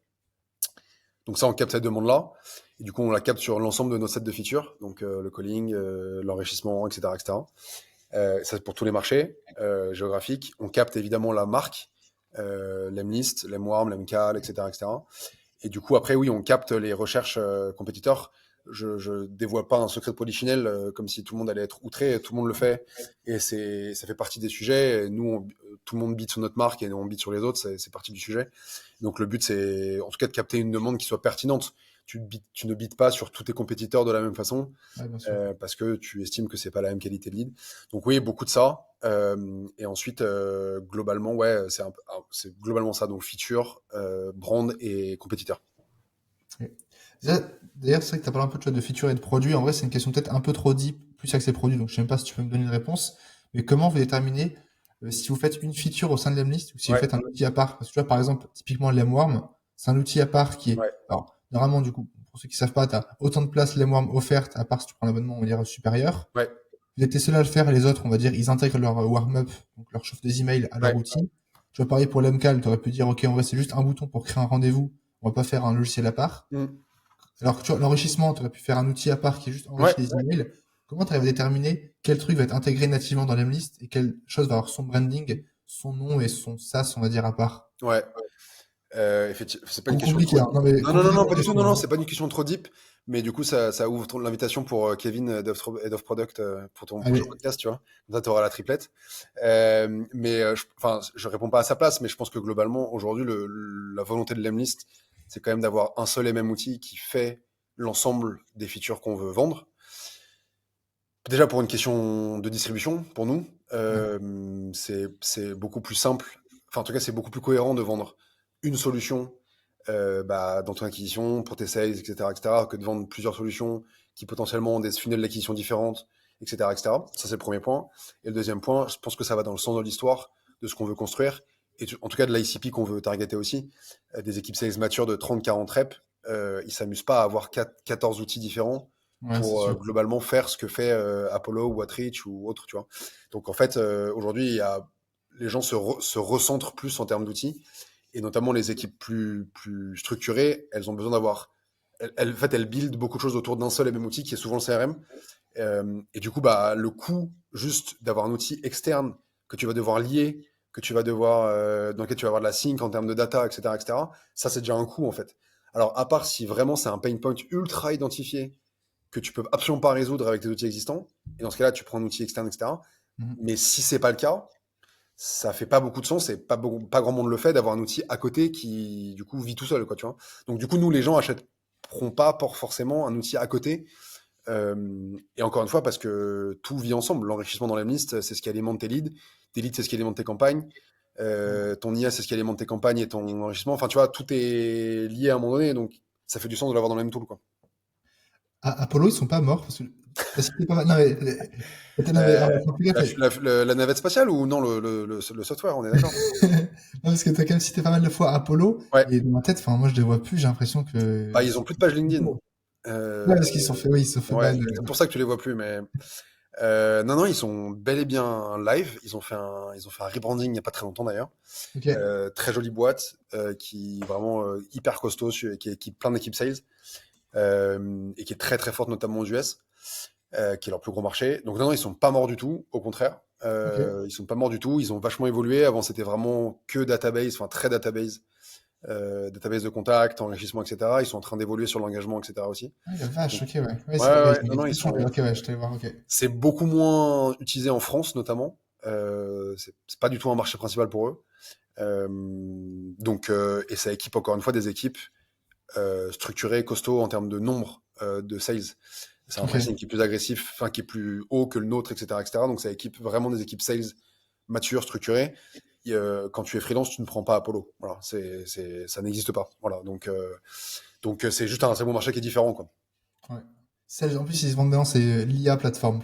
Donc, ça, on capte cette demande-là. Et du coup, on la capte sur l'ensemble de nos sets de features, donc le calling, l'enrichissement, etc., etc. Ça, c'est pour tous les marchés géographiques. On capte évidemment la marque, l'Emlist, l'Emwarm, l'Emcal, etc., etc. Et du coup, après, oui, on capte les recherches compétiteurs. Je dévoile pas un secret de polichinelle comme si tout le monde allait être outré. Tout le monde le fait. Et ça fait partie des sujets. Et nous, tout le monde bite sur notre marque et nous, on bite sur les autres. C'est partie du sujet. Donc, le but, c'est en tout cas de capter une demande qui soit pertinente. Tu ne bites pas sur tous tes compétiteurs de la même façon Ouais, bien sûr. parce que tu estimes que c'est pas la même qualité de lead. Donc, oui, beaucoup de ça. Et ensuite, globalement, ouais, c'est globalement ça. Donc, feature, brand et compétiteur. Ok. D'ailleurs, c'est vrai que tu as parlé un peu de feature et de produits. En vrai, c'est une question peut-être un peu trop deep, plus axée produit. Donc, je sais même pas si tu peux me donner une réponse. Mais comment vous déterminez si vous faites une feature au sein de l'Emlist ou si vous Ouais, faites un outil à part? Parce que tu vois, par exemple, typiquement l'Emworm, c'est un outil à part qui est. ouais, Alors, normalement, du coup, pour ceux qui savent pas, tu as autant de place l'Emworm offerte, à part si tu prends l'abonnement, on va dire, supérieur. ouais, Vous êtes les seuls à le faire et les autres, on va dire, ils intègrent leur warm-up, donc leur chauffe des emails à leur ouais, outil. Tu vois, pareil pour l'Emcal, tu aurais pu dire, OK, en vrai, c'est juste un bouton pour créer un rendez-vous. On va pas faire un logiciel à part. mm, Alors que tu vois, l'enrichissement, tu aurais pu faire un outil à part qui est juste ouais, enrichi les emails. Comment tu arrives à déterminer quel truc va être intégré nativement dans l'Emlist et quelle chose va avoir son branding, son nom et son SaaS, on va dire, à part? ouais. Effectivement, c'est pas une question Compliqué, trop. hein. Non, mais Non, non, non, compliqué non, comme pas du tout. question, Non, non, hein. c'est pas une question trop deep. Mais du coup, ça ouvre l'invitation pour Kevin, Head of Product, pour ton prochain Allez. podcast, tu vois. Comme ça, tu auras la triplette. Mais, enfin, je réponds pas à sa place, mais je pense que globalement, aujourd'hui, la volonté de l'Emlist, c'est quand même d'avoir un seul et même outil qui fait l'ensemble des features qu'on veut vendre. Déjà pour une question de distribution, pour nous, Ouais. c'est beaucoup plus simple. Enfin, en tout cas, c'est beaucoup plus cohérent de vendre une solution bah, dans ton acquisition, pour tes sales, etc., que de vendre plusieurs solutions qui potentiellement ont des funnels d'acquisition différentes, etc., etc. Ça, c'est le premier point. Et le deuxième point, je pense que ça va dans le sens de l'histoire, de ce qu'on veut construire, et en tout cas de l'ICP qu'on veut targeter aussi. Des équipes sales matures de 30-40 reps, ils s'amusent pas à avoir 14 outils différents Ouais, c'est pour sûr. globalement faire ce que fait Apollo ou Outreach ou autre, tu vois. Donc en fait, aujourd'hui, les gens se recentrent plus en termes d'outils, et notamment les équipes plus structurées, elles ont besoin d'avoir, en fait, elles buildent beaucoup de choses autour d'un seul et même outil qui est souvent le CRM. Et du coup, bah, le coût juste d'avoir un outil externe que tu vas devoir lier, que tu vas devoir, dans lequel tu vas avoir de la sync en termes de data, etc., etc., ça, c'est déjà un coût, en fait. Alors, à part si vraiment c'est un pain point ultra identifié que tu peux absolument pas résoudre avec tes outils existants. Et dans ce cas-là, tu prends un outil externe, etc. Mhm. Mais si c'est pas le cas, ça fait pas beaucoup de sens et pas grand monde le fait d'avoir un outil à côté qui, du coup, vit tout seul, quoi, tu vois. Donc, du coup, nous, les gens achèteront pas pour forcément un outil à côté. Et encore une fois, parce que tout vit ensemble. L'enrichissement dans la liste, c'est ce qui alimente tes leads. Tes leads, c'est ce qui alimente tes campagnes. Ton IA, c'est ce qui alimente tes campagnes et ton enrichissement. Enfin, tu vois, tout est lié à un moment donné. Donc, ça fait du sens de l'avoir dans le même tool, quoi. Apollo, ils sont pas morts parce que t'as cité pas mal. Non, mais, non, mais, Euh, faut faire gaffe, la navette spatiale ou non, le software, on est d'accord? non, parce que t'as quand même cité pas mal de fois Apollo, Ouais. et dans ma tête, enfin, moi, je les vois plus, j'ai l'impression que Bah, ils ont plus de page LinkedIn. ouais, Euh, parce qu'ils se sont fait, oui, ils se sont fait ouais, ban. c'est peut-être pour ça que tu les vois plus, mais non, non, ils sont bel et bien live. Ils ont fait un rebranding il n'y a pas très longtemps d'ailleurs. Ok, Très jolie boîte qui vraiment hyper costaud, qui est plein d'équipes sales et qui est très très forte notamment aux US, qui est leur plus gros marché. Donc non, non, ils sont pas morts du tout, au contraire. ok. Ils sont pas morts du tout. Ils ont vachement évolué. Avant, c'était vraiment que database, enfin très database, database de contact, enrichissement, etc. Ils sont en train d'évoluer sur l'engagement, etc. aussi. Ah, la vache, Donc, ok, ouais. Ouais, ouais, c'est, ouais, ouais, non, non, ils j'ai changé. sont. Ok, ouais, je t'allais voir, ok. C'est beaucoup moins utilisé en France, notamment. C'est pas du tout un marché principal pour eux. Et ça équipe encore une fois des équipes structurées, costauds en termes de nombre de sales. C'est un Ok. pricing qui est plus agressif, enfin qui est plus haut que le nôtre, etc., etc. Donc ça équipe vraiment des équipes sales matures, structurées. Et, quand tu es freelance, tu ne prends pas Apollo. Voilà, ça n'existe pas. Voilà, donc c'est juste un second marché qui est différent, quoi. Ouais. Sales, en plus, ils se vendent bien, c'est l'IA plateforme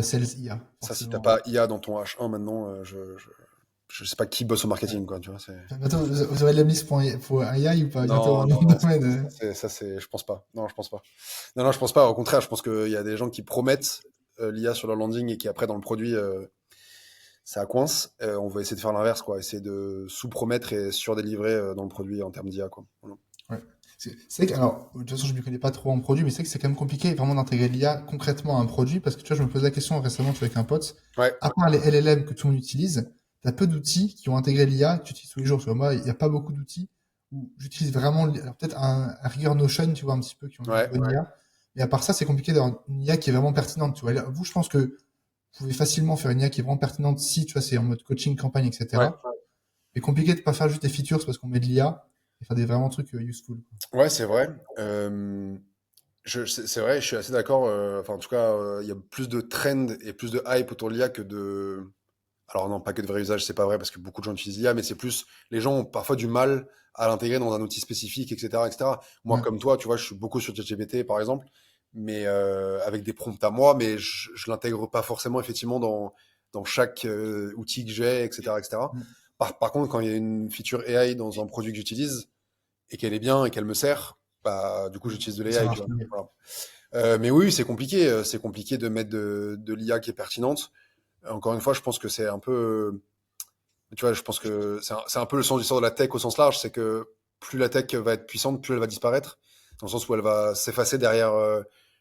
Sales IA, Ça, si t'as forcément. pas IA dans ton H1 maintenant, je sais pas qui bosse au marketing, quoi, tu vois. Bientôt, vous aurez de la mise pour AI ou pas? Bientôt Non, dans non, le non, domaine. je pense pas. Non, je pense pas. Non, non, je pense pas. Au contraire, je pense qu'il y a des gens qui promettent l'IA sur leur landing et qui après dans le produit, ça coince. On va essayer de faire l'inverse, quoi. Essayer de sous-promettre et surdélivrer dans le produit en termes d'IA, quoi. Voilà. Ouais. C'est vrai que, alors, de toute façon, je ne m'y connais pas trop en produit, mais c'est vrai que c'est quand même compliqué vraiment d'intégrer l'IA concrètement à un produit, parce que tu vois, je me posais la question récemment tu vois, avec un pote, Ouais, à part les LLM que tout le monde utilise, tu as peu d'outils qui ont intégré l'IA que tu utilises tous les jours. Tu vois, moi, il n'y a pas beaucoup d'outils où j'utilise vraiment, alors peut-être un rigueur Notion, tu vois, un petit peu, qui ont une ouais, bonne IA. Mais à part ça, c'est compliqué d'avoir une IA qui est vraiment pertinente, tu vois. Là, vous, je pense que vous pouvez facilement faire une IA qui est vraiment pertinente si, tu vois, c'est en mode coaching, campagne, ouais. etc. Mais compliqué de pas faire juste des features parce qu'on met de l'IA et faire des vraiment trucs useful. Ouais, c'est vrai. C'est vrai, je suis assez d'accord. Enfin, en tout cas, il y a plus de trend et plus de hype autour de l'IA que de. Alors non, pas que de vrai usage, c'est pas vrai parce que beaucoup de gens utilisent l'IA, mais c'est plus les gens ont parfois du mal à l'intégrer dans un outil spécifique, etc., etc. Moi, Ouais, comme toi, tu vois, je suis beaucoup sur ChatGPT par exemple, mais avec des prompts à moi, mais je l'intègre pas forcément effectivement dans chaque outil que j'ai, etc., etc. ouais. Par contre, quand il y a une feature AI dans un produit que j'utilise et qu'elle est bien et qu'elle me sert, bah du coup j'utilise de Ça l'AI, tu marche vois. mieux. Voilà. Mais oui, c'est compliqué de mettre de l'IA qui est pertinente. Encore une fois, je pense que c'est un peu tu vois, je pense que c'est un peu le sens du sort de la tech au sens large, c'est que plus la tech va être puissante, plus elle va disparaître, dans le sens où elle va s'effacer derrière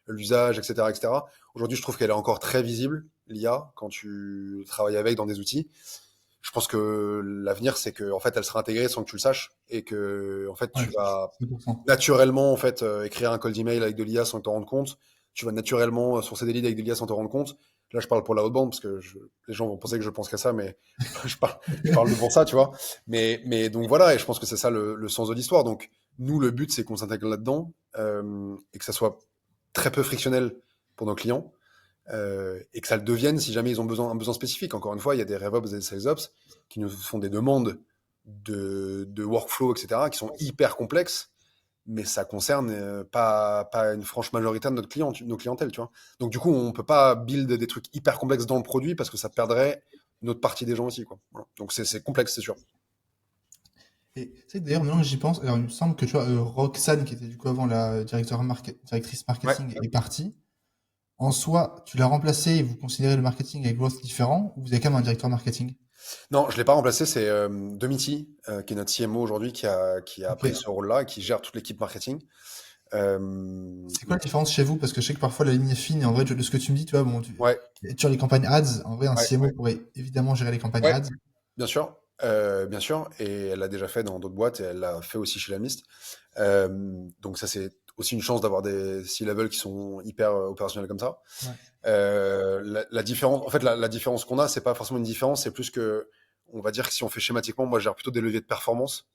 l'usage, etc., etc. Aujourd'hui, je trouve qu'elle est encore très visible, l'IA, quand tu travailles avec dans des outils. Je pense que l'avenir, c'est que en fait, elle sera intégrée sans que tu le saches, et que en fait, Ouais, tu vas 100%. naturellement en fait écrire un cold email avec de l'IA sans t'en rendre compte. Tu vas naturellement sourcer des leads avec de l'IA sans t'en rendre compte. Là, je parle pour la haute bande parce que les gens vont penser que je pense qu'à ça, mais je parle de pour ça, tu vois. Mais donc voilà, et je pense que c'est ça le sens de l'histoire. Donc nous, le but, c'est qu'on s'intègre là-dedans et que ça soit très peu frictionnel pour nos clients et que ça le devienne si jamais ils ont un besoin spécifique. Encore une fois, il y a des RevOps et des SalesOps qui nous font des demandes de workflow, etc., qui sont hyper complexes, mais ça concerne pas une franche majorité de nos clientèles, tu vois. Donc du coup, on peut pas build des trucs hyper complexes dans le produit parce que ça perdrait une autre partie des gens aussi, quoi. Voilà. Donc c'est complexe, c'est sûr. Et tu sais, d'ailleurs, maintenant que j'y pense, alors il me semble que tu vois, Roxane, qui était du coup avant la directrice Ouais. marketing, est partie. En soi, tu l'as remplacée et vous considérez le marketing et growth différent, ou vous avez quand même un directeur marketing? Non, je l'ai pas remplacé, c'est Domiti, qui est notre CMO aujourd'hui, qui a Ok. pris ce rôle-là, et qui gère toute l'équipe marketing. Euh, C'est quoi la différence chez vous? Parce que je sais que parfois la ligne est fine et en vrai, de ce que tu me dis, tu vois, bon, ouais, tu as les campagnes ads. En vrai, un ouais, CMO pourrait évidemment gérer les campagnes ouais. ads. Bien sûr, et elle l'a déjà fait dans d'autres boîtes, et elle l'a fait aussi chez la Mist. Donc ça, c'est aussi une chance d'avoir des C-level qui sont hyper opérationnels comme ça. Ouais. La différence, en fait, la différence qu'on a, c'est pas forcément une différence, c'est plus que, on va dire que si on fait schématiquement, moi, je gère plutôt des leviers de performance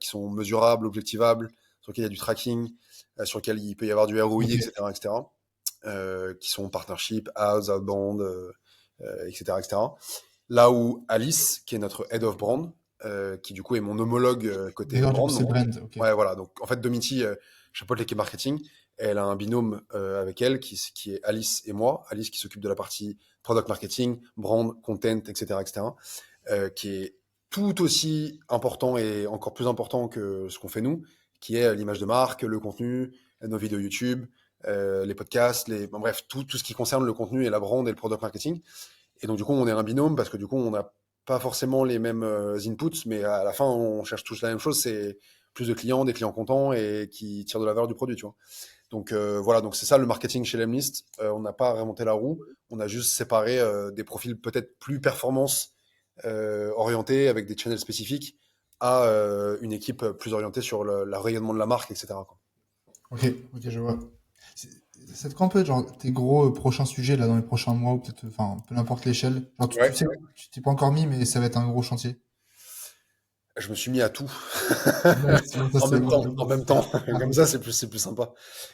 qui sont mesurables, objectivables, sur lesquels il y a du tracking, sur lesquels il peut y avoir du ROI, Ok. etc., etc., qui sont partnership, ads, outbound, etc., etc. Là où Alice, qui est notre head of brand, qui du coup est mon homologue côté D'accord, du coup, brand. c'est brand. Ok. Ouais, voilà. Donc en fait, Domiti chapeaute l'équipe marketing Elle a un binôme avec elle qui est Alice et moi. Alice qui s'occupe de la partie product marketing, brand, content, etc., etc., qui est tout aussi important et encore plus important que ce qu'on fait nous, qui est l'image de marque, le contenu, nos vidéos YouTube, les podcasts, bon, bref, tout ce qui concerne le contenu et la brand et le product marketing. Et donc, du coup, on est un binôme parce que du coup, on n'a pas forcément les mêmes inputs, mais à la fin, on cherche tous la même chose, c'est plus de clients, des clients contents et qui tirent de la valeur du produit, tu vois. Donc voilà, donc c'est ça le marketing chez Lemlist. On n'a pas remonté la roue, on a juste séparé des profils peut-être plus performance orientés avec des channels spécifiques à une équipe plus orientée sur le rayonnement de la marque, etc., quoi. Ok, ok, je vois. C'est c'est quoi un peu genre tes gros prochains sujets là dans les prochains mois ou peut-être, enfin, peu importe l'échelle. Genre tu Ouais, sais, tu t'es pas encore mis, mais ça va être un gros chantier. je me suis mis à tout Ouais, bon, ça en c'est même bon. temps, en même temps. Comme ça, c'est plus sympa.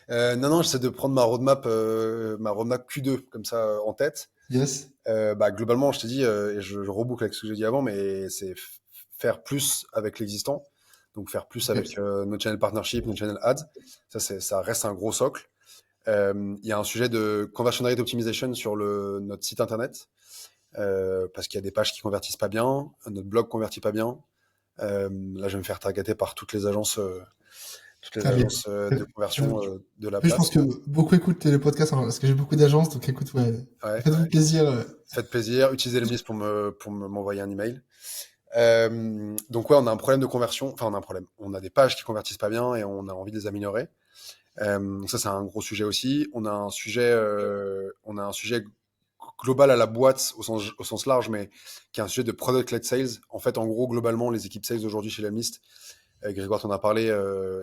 Non, non, j'essaie de prendre ma roadmap Q2 comme ça en tête. Yes. Bah, globalement, je t'ai dit, et je reboucle avec ce que j'ai dit avant, mais c'est faire plus avec l'existant. Donc faire plus avec Ok. nos channel partnership, nos channel ads. Ça reste un gros socle. Il y a un sujet de conversion rate optimization sur notre site internet, parce qu'il y a des pages qui convertissent pas bien, notre blog convertit pas bien. Là, je vais me faire targeter par toutes les Allez. agences de conversion de la Puis je pense place. que beaucoup écoutent les podcasts parce que j'ai beaucoup d'agences, donc écoute, ouais, Ouais. faites-vous plaisir. Faites plaisir, utilisez le list m'envoyer un email. Donc ouais, on a un problème de conversion. Enfin, on a un problème. On a des pages qui convertissent pas bien et on a envie de les améliorer. Donc ça, c'est un gros sujet aussi. On a un sujet global à la boîte au sens large, mais qui est un sujet de product-led sales. En fait, en gros, globalement, les équipes sales aujourd'hui chez Lemlist, Grégoire t'en a parlé,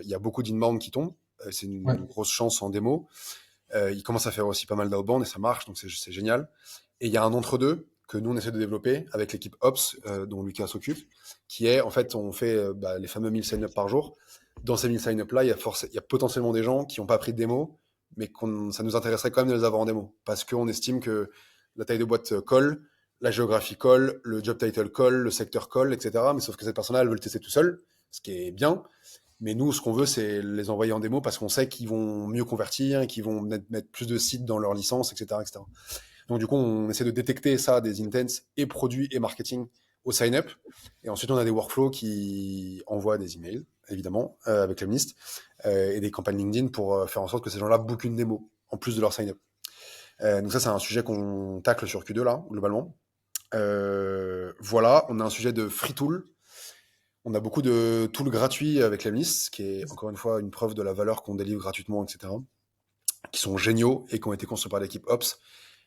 il y a beaucoup d'inbound qui tombent. C'est Ouais. une grosse chance en démo. Il commence à faire aussi pas mal d'outbound et ça marche, donc c'est génial. Et il y a un entre-deux que nous, on essaie de développer avec l'équipe Ops, dont Lucas s'occupe, qui est, en fait, on fait les fameux 1000 sign-up par jour. Dans ces 1000 sign-up-là, il y a potentiellement des gens qui n'ont pas pris de démo, mais ça nous intéresserait quand même de les avoir en démo, parce qu'on estime que la taille de boîte colle, la géographie colle, le job title colle, le secteur colle, etc. Mais sauf que cette personne-là, elle veut le tester tout seul, ce qui est bien. Mais nous, ce qu'on veut, c'est les envoyer en démo parce qu'on sait qu'ils vont mieux convertir, qu'ils vont mettre plus de sites dans leur licence, etc., etc. Donc, du coup, on essaie de détecter ça des intents et produits et marketing au sign-up. Et ensuite, on a des workflows qui envoient des emails, évidemment, avec Lemlist, et des campagnes LinkedIn pour faire en sorte que ces gens-là bookent une démo en plus de leur sign-up. Donc ça, c'est un sujet qu'on tacle sur Q2, là, globalement. Voilà, on a un sujet de free tool. On a beaucoup de tools gratuits avec Lemlist, ce qui est encore une fois une preuve de la valeur qu'on délivre gratuitement, etc., qui sont géniaux et qui ont été construits par l'équipe Ops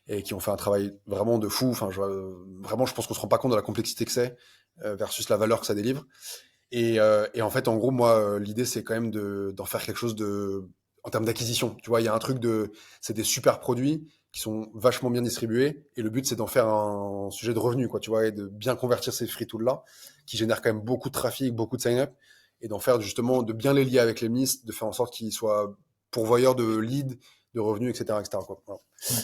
et qui ont fait un travail vraiment de fou. Enfin, vraiment, je pense qu'on se rend pas compte de la complexité que c'est versus la valeur que ça délivre. Et en fait, en gros, moi, l'idée, c'est quand même d'en faire quelque chose en termes d'acquisition. Tu vois, il y a un truc c'est des super produits qui sont vachement bien distribués, et le but, c'est d'en faire un sujet de revenu, quoi, tu vois, et de bien convertir ces free tools-là, qui génèrent quand même beaucoup de trafic, beaucoup de sign-up, et d'en faire justement, de bien les lier avec les listes, de faire en sorte qu'ils soient pourvoyeurs de leads, de revenus, etc., etc., quoi. Voilà. Ouais.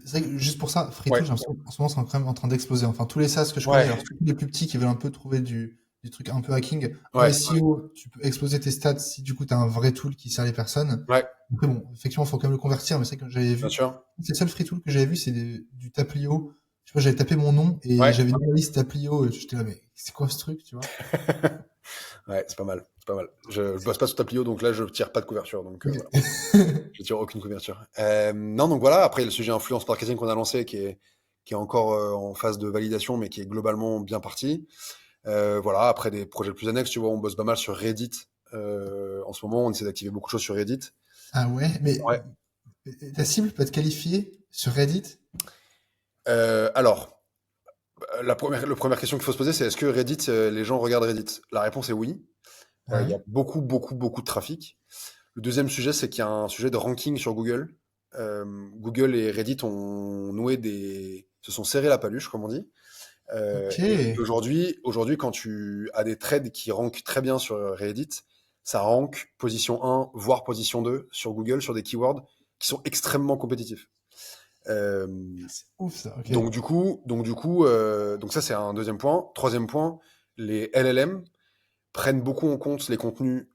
C'est vrai que juste pour ça, Free Ouais, j'ai l'impression qu'en ce moment, c'est quand même en train d'exploser. Enfin, tous les SaaS que je connais, ouais, alors surtout les plus petits qui veulent un peu trouver du truc un peu hacking. En ouais, SEO, tu peux exploser tes stats si du coup tu as un vrai tool qui sert les personnes. ouais, Après, bon, effectivement, il faut quand même le convertir, mais c'est que j'avais bien vu. sûr. C'est le seul free tool que j'avais vu, c'est du Taplio. Je sais pas, j'avais tapé mon nom et Ouais. j'avais une liste Taplio et j'étais là, mais c'est quoi ce truc, tu vois? Ouais, c'est pas mal, c'est pas mal. Je bosse pas sous Taplio, donc là, je tire pas de couverture, donc voilà. Ok. Je tire aucune couverture. Non, donc voilà. Après, le sujet influence marketing qu'on a lancé, qui est encore en phase de validation, mais qui est globalement bien parti. Voilà. Après, des projets plus annexes, tu vois, on bosse pas mal sur Reddit. En ce moment, on essaie d'activer beaucoup de choses sur Reddit. Ah ouais, mais Ouais. ta cible peut être qualifiée sur Reddit? Alors, la première question qu'il faut se poser, c'est est-ce que Reddit, les gens regardent Reddit? La réponse est oui. Il y Ouais. a beaucoup, beaucoup, beaucoup de trafic. Le deuxième sujet, c'est qu'il y a un sujet de ranking sur Google. Google et Reddit se sont serrés la paluche, comme on dit. Ok. Et aujourd'hui, quand tu as des trades qui rankent très bien sur Reddit, ça rank position 1, voire position 2 sur Google, sur des keywords qui sont extrêmement compétitifs. Euh, C'est ouf ça, ok. donc ça, c'est un deuxième point. Troisième point, les LLM prennent beaucoup en compte les contenus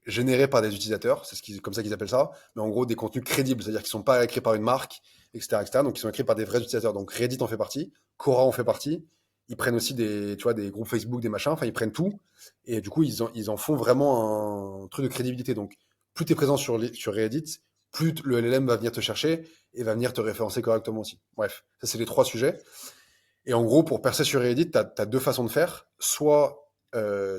générés par des utilisateurs, comme ça qu'ils appellent ça, mais en gros des contenus crédibles, c'est-à-dire qu'ils sont pas écrits par une marque, etc., etc. Donc ils sont écrits par des vrais utilisateurs. Donc Reddit en fait partie, Quora en fait partie. Ils prennent aussi tu vois, des groupes Facebook, des machins, enfin ils prennent tout, et du coup ils en font vraiment un truc de crédibilité. Donc plus tu es présent sur Reddit, plus le LLM va venir te chercher et va venir te référencer correctement aussi. Bref, ça c'est les 3 sujets. Et en gros, pour percer sur Reddit, tu as 2 façons de faire. Soit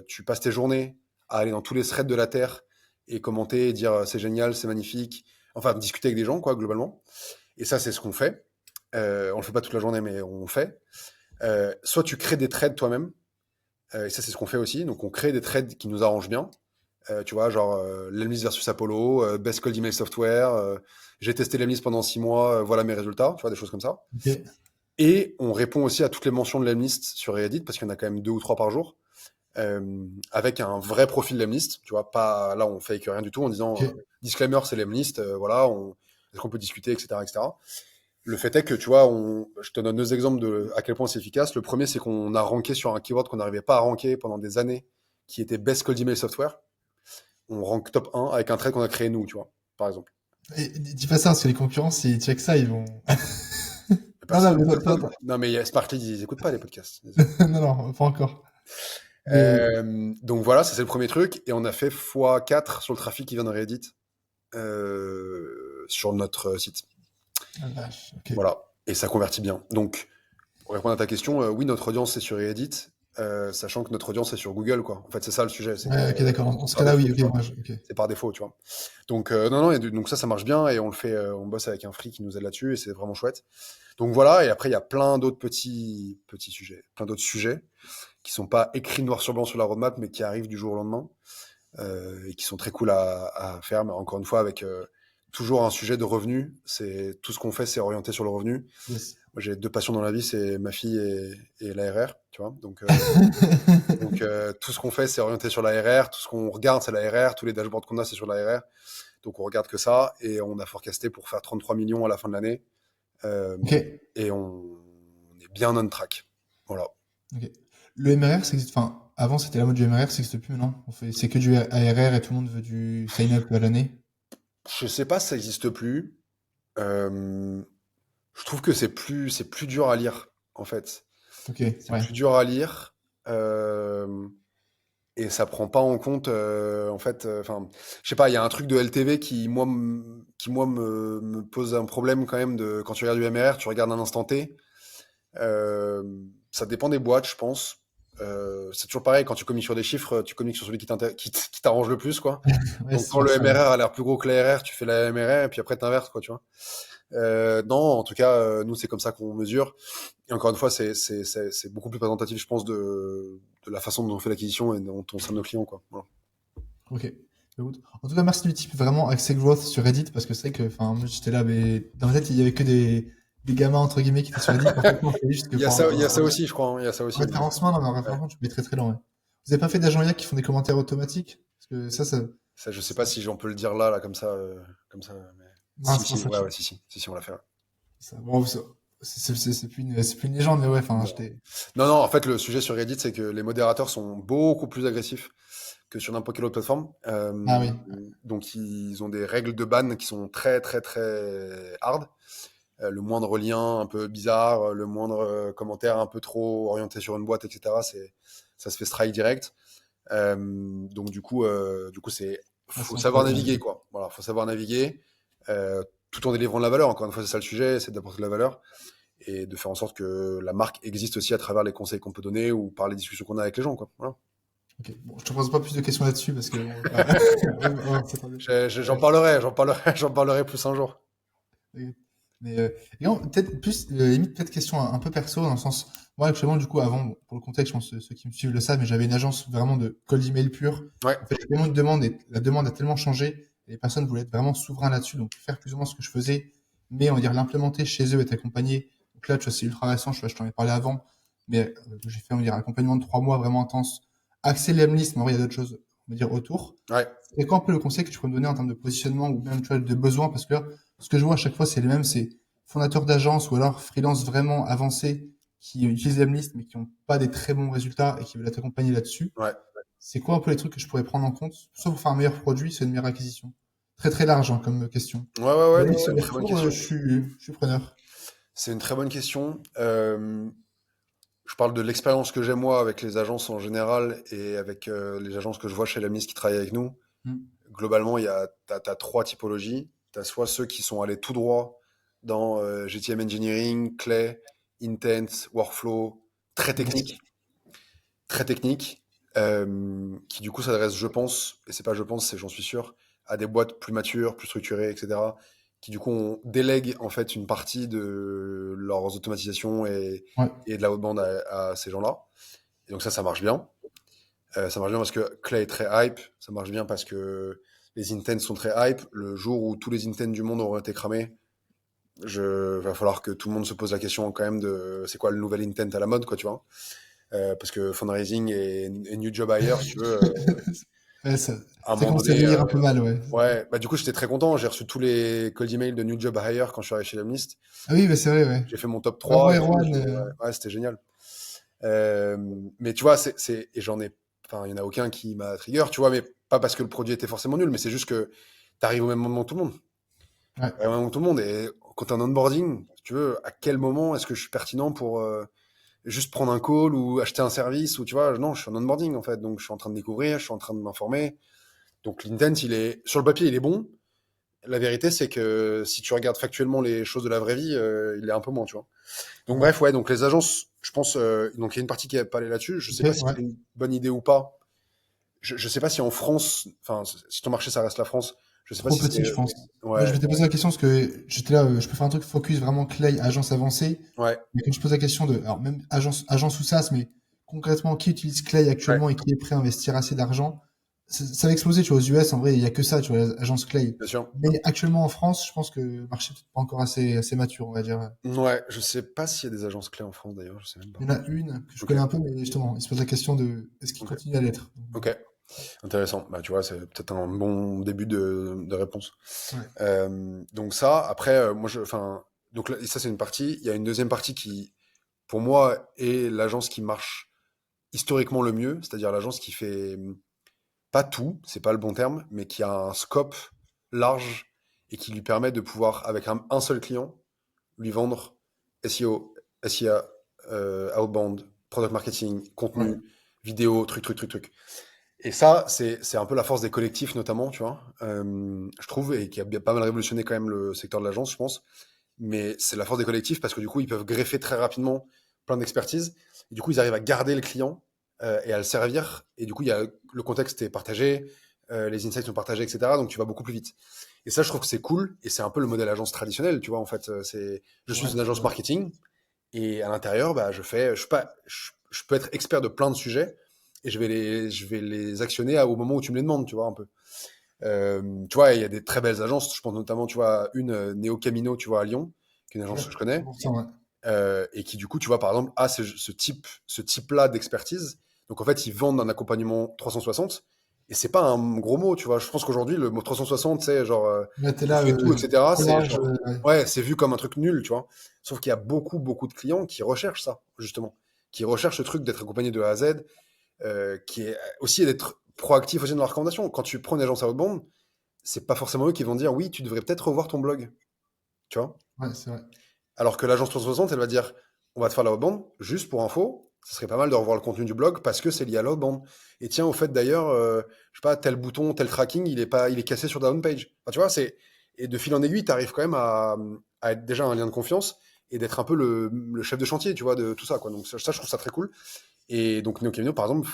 tu passes tes journées à aller dans tous les threads de la Terre et commenter et dire c'est génial, c'est magnifique. Enfin, discuter avec des gens, quoi, globalement. Et ça, c'est ce qu'on fait. On le fait pas toute la journée, mais on le fait. Soit tu crées des threads toi-même. Et ça, c'est ce qu'on fait aussi. Donc, on crée des threads qui nous arrangent bien. Tu vois, genre Lemlist versus Apollo, Best Cold Email Software. J'ai testé Lemlist pendant 6 mois, voilà mes résultats. Tu vois, des choses comme ça. Ok. Et on répond aussi à toutes les mentions de Lemlist sur Reddit, parce qu'il y en a quand même 2 ou 3 par jour, avec un vrai profil Lemlist. Tu vois, pas là, on fake rien du tout en disant Ok. disclaimer, c'est Lemlist, voilà, est-ce qu'on peut discuter, etc., etc. Le fait est que, tu vois, je te donne 2 exemples de à quel point c'est efficace. Le premier, c'est qu'on a ranké sur un keyword qu'on n'arrivait pas à ranker pendant des années, qui était Best Cold Email Software. On rank top 1 avec un trait qu'on a créé nous, tu vois, par exemple. Et dis pas ça, parce que les concurrents, s'ils checkent ça, ils vont. Non, non, Personne mais n'écoute pas. attends. Non, mais Sparkly, ils écoutent pas les podcasts. Désolé. Non, non, pas encore. Mais. Donc voilà, ça c'est le premier truc. Et on a fait x4 sur le trafic qui vient de Reddit sur notre site. Ah, vache, ok. Voilà. Et ça convertit bien. Donc, pour répondre à ta question, oui, notre audience est sur Reddit, sachant que notre audience est sur Google, quoi. En fait, c'est ça le sujet. C'est que Ouais, ok, d'accord. En ce par cas-là, défaut, oui, ok, tu vois. moi, ok. C'est par défaut, tu vois. Donc, non, non, donc ça marche bien et on le fait, on bosse avec un free qui nous aide là-dessus et c'est vraiment chouette. Donc voilà, et après, il y a plein d'autres petits sujets, plein d'autres sujets qui sont pas écrits noir sur blanc sur la roadmap, mais qui arrivent du jour au lendemain et qui sont très cool à faire. Mais encore une fois, avec toujours un sujet de revenu. C'est tout ce qu'on fait, c'est orienté sur le revenu. Yes. Moi, j'ai 2 passions dans la vie, c'est ma fille et l'ARR, tu vois. Donc tout ce qu'on fait, c'est orienté sur l'ARR. Tout ce qu'on regarde, c'est l'ARR. Tous les dashboards qu'on a, c'est sur l'ARR. Donc on regarde que ça et on a forecasté pour faire 33 millions à la fin de l'année. Euh, Ok, et on est bien on track. Voilà. ok. Le MRR, ça existe. Enfin, avant, c'était la mode du MRR, ça existe plus maintenant. C'est que du ARR et tout le monde veut du sign-up à l'année. Je sais pas si ça existe plus. Euh, je trouve que c'est plus dur à lire, en fait. Ok, C'est ouais. plus dur à lire. Et ça prend pas en compte, en fait, enfin, je sais pas, il y a un truc de LTV qui moi me pose un problème quand même de quand tu regardes du MRR, tu regardes un instant T. Euh, Ça dépend des boîtes, je pense. C'est toujours pareil, quand tu communiques sur des chiffres, tu communiques sur celui qui t'arrange le plus, quoi. Ouais, Donc c'est quand toujours le ça. Ouais. MRR a l'air plus gros que l'ARR, tu fais la MRR et puis après t'inverses, quoi, tu vois. Non, en tout cas, nous c'est comme ça qu'on mesure. Et encore une fois, c'est beaucoup plus représentatif, je pense, de la façon dont on fait l'acquisition et dont on sert nos clients, quoi. Voilà. Ok. Écoute, en tout cas, merci du type vraiment Axel Growth sur Reddit parce que c'est vrai que, enfin, moi j'étais là, mais dans ma tête, il y avait que des gamins entre guillemets qui étaient sur Reddit. En fait, non, c'est juste que pour Il y a ça aussi, je crois, hein. Il y a ça un aussi. référencement, non, mais un Ouais. référencement, tu peux être très très loin. Ouais. Vous avez pas fait d'agents IA qui font des commentaires automatiques? Parce que ça, Ça, je sais pas si on peut le dire là, comme ça. Mais... non, Si, c'est pour si, ça. ouais, ouais, si, on l'a fait. Ouais. Bon, c'est plus une légende, mais ouais, enfin, Non. j'étais. Non, en fait, le sujet sur Reddit, c'est que les modérateurs sont beaucoup plus agressifs que sur n'importe quelle autre plateforme. Ah oui. Donc, ils ont des règles de ban qui sont très, très, très hard. Le moindre lien un peu bizarre, le moindre commentaire un peu trop orienté sur une boîte, etc., ça se fait strike direct. Donc, du coup, Ah, faut c'est savoir incroyable. naviguer, quoi. Voilà, faut savoir naviguer tout en délivrant de la valeur. Encore une fois, c'est ça le sujet, c'est d'apporter de la valeur et de faire en sorte que la marque existe aussi à travers les conseils qu'on peut donner ou par les discussions qu'on a avec les gens, quoi. Voilà. Ok. Bon, je te pose pas plus de questions là-dessus parce que bon, on s'attendait. J'en parlerai, j'en parlerai plus un jour. Ok. Mais et non, peut-être plus limite peut-être question un peu perso dans le sens moi actuellement du coup avant bon, pour le contexte je pense que ceux qui me suivent le savent mais j'avais une agence vraiment de cold email pur. Ouais, En fait tellement de demandes et la demande a tellement changé et les personnes voulaient être vraiment souverains là-dessus donc faire plus ou moins ce que je faisais mais on va dire l'implémenter chez eux et accompagné donc là tu vois c'est ultra récent je t'en ai parlé avant mais j'ai fait on va dire un accompagnement de 3 mois vraiment intense axé list mais en vrai il y a d'autres choses on va dire autour. ouais, C'est quoi un peu le conseil que tu peux me donner en termes de positionnement ou même tu vois, de besoin? Parce que là, ce que je vois à chaque fois, c'est les mêmes, c'est fondateurs d'agence ou alors freelance vraiment avancés qui utilisent Lemlist mais qui n'ont pas des très bons résultats et qui veulent être accompagnés là-dessus. ouais. c'est quoi un peu les trucs que je pourrais prendre en compte, soit pour faire un meilleur produit, soit une meilleure acquisition? Très très large hein, comme question. Ouais, ouais, ouais, Mais non, oui, c'est sur une les très bonne retours, question. je suis preneur. C'est une très bonne question. Je parle de l'expérience que j'ai moi avec les agences en général et avec les agences que je vois chez Lamis qui travaillent avec nous. Mm. Globalement, t'as trois typologies. T'as soit ceux qui sont allés tout droit dans GTM Engineering, Clay, Intent, Workflow, très Yes. technique, très technique, qui du coup s'adressent, je pense, et c'est pas je pense, c'est j'en suis sûr, à des boîtes plus matures, plus structurées, etc., qui du coup délèguent en fait une partie de leurs automatisations Ouais. et de la haute bande à ces gens-là. Et donc ça marche bien. Ça marche bien parce que Clay est très hype. Ça marche bien parce que les intents sont très hype. Le jour où tous les intents du monde auront été cramés, va falloir que tout le monde se pose la question quand même de c'est quoi le nouvel intent à la mode, quoi, tu vois. Parce que fundraising et new job hire, si tu veux, Ouais, à un ça moment commence à donné, vieillir un peu mal, ouais. ouais, bah du coup j'étais très content. J'ai reçu tous les cold emails de new job hire quand je suis arrivé chez Lemlist. Ah oui, bah c'est vrai, ouais. J'ai fait mon top Bravo 3 et tout. Erwan. Ouais, ouais, c'était génial. Euh, mais tu vois, et j'en ai, enfin, il y en a aucun qui m'a trigger, tu vois, mais pas parce que le produit était forcément nul, mais c'est juste que t'arrives au même moment que tout le monde. Ouais. T'arrives au même moment que tout le monde. Et quand t'es en onboarding, si tu veux, à quel moment est-ce que je suis pertinent pour juste prendre un call ou acheter un service ou tu vois, non, je suis en onboarding en fait, donc je suis en train de découvrir, je suis en train de m'informer. Donc l'intent, il est, sur le papier, il est bon. La vérité, c'est que si tu regardes factuellement les choses de la vraie vie, il est un peu moins, tu vois. Donc Ouais. bref, ouais, donc les agences, je pense, donc il y a une partie qui a pas allé là-dessus. Je sais Ok, pas si ouais. c'est une bonne idée ou pas. Je sais pas si en France, enfin, si ton marché ça reste la France, je sais pas Trop si c'est, petit, je pense. Moi, je ouais, vais te poser la question parce que j'étais là, je peux faire un truc focus vraiment Clay, agence avancée. ouais, Mais quand je pose la question de, alors même agence ou SaaS, mais concrètement, qui utilise Clay ouais, actuellement et qui est prêt à investir assez d'argent, ça va exploser, tu vois, aux US, en vrai, il y a que ça, tu vois, l'agence Clay. bien sûr. Mais actuellement en France, je pense que le marché est peut-être pas encore assez mature, on va dire. Ouais, je sais pas s'il y a des agences clés en France d'ailleurs, je sais même pas. Il y en a une que je Ok, connais un peu, mais justement, il se pose la question de, est-ce qu'il ok, continue à l'être? ok, intéressant. Bah tu vois, c'est peut-être un bon début de réponse. Ouais. Donc ça, après, moi, enfin, donc là, ça c'est une partie. Il y a une deuxième partie qui, pour moi, est l'agence qui marche historiquement le mieux, c'est-à-dire l'agence qui fait pas tout, c'est pas le bon terme, mais qui a un scope large et qui lui permet de pouvoir, avec un seul client, lui vendre SEO, SIA, outbound, product marketing, Ouais. contenu, vidéo, truc. Et ça, c'est un peu la force des collectifs, notamment, tu vois, je trouve, et qui a pas mal révolutionné quand même le secteur de l'agence, je pense. Mais c'est la force des collectifs parce que du coup, ils peuvent greffer très rapidement plein d'expertise. Et du coup, ils arrivent à garder le client et à le servir. Et du coup, le contexte est partagé, les insights sont partagés, etc. Donc, tu vas beaucoup plus vite. Et ça, je trouve que c'est cool. Et c'est un peu le modèle agence traditionnel, tu vois. En fait, je suis Ouais, une c'est agence vrai. marketing et à l'intérieur, bah, je suis pas, je peux être expert de plein de sujets et je vais les actionner au moment où tu me les demandes, tu vois, un peu. Tu vois, il y a des très belles agences. Je pense notamment, tu vois, une Neo Camino, tu vois, à Lyon, qui est une Ouais, agence que je connais, 100%, ouais. et qui du coup, tu vois, par exemple, a ce type-là d'expertise. Donc en fait, ils vendent un accompagnement 360. Et c'est pas un gros mot, tu vois. Je pense qu'aujourd'hui, le mot 360, c'est genre, Là, t'es je là, fais tout, etc. trop C'est large, genre, ouais. ouais, c'est vu comme un truc nul, tu vois. Sauf qu'il y a beaucoup de clients qui recherchent ça, justement. Qui recherchent ce truc d'être accompagné de A à Z, qui est aussi d'être proactif aussi dans la recommandation. Quand tu prends une agence à outbound, c'est pas forcément eux qui vont dire oui, tu devrais peut-être revoir ton blog, tu vois. Ouais, c'est vrai. Alors que l'agence 360, elle va dire on va te faire la outbound, juste pour info, ça serait pas mal de revoir le contenu du blog parce que c'est lié à l'outbound. Et tiens, au fait d'ailleurs, je sais pas, tel bouton, tel tracking, il est cassé sur ta homepage. Enfin, tu vois, et de fil en aiguille, tu arrives quand même à être déjà un lien de confiance et d'être un peu le chef de chantier, tu vois, de tout ça, quoi. Donc ça, je trouve ça très cool. Et donc Neocamino, par exemple,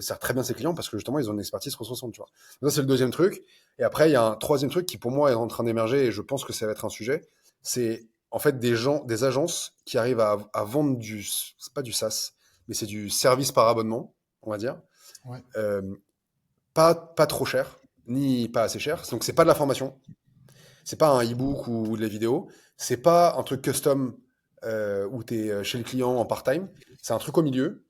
sert très bien ses clients parce que justement, ils ont une expertise 360, tu vois. Donc ça, c'est le deuxième truc. Et après, il y a un troisième truc qui, pour moi, est en train d'émerger et je pense que ça va être un sujet. C'est en fait des agences qui arrivent à vendre c'est pas du SaaS, mais c'est du service par abonnement, on va dire. Ouais. Euh, pas trop cher, ni pas assez cher. Donc, c'est pas de la formation. C'est pas un e-book ou de la vidéo. C'est pas un truc custom où tu es chez le client en part-time. C'est un truc au milieu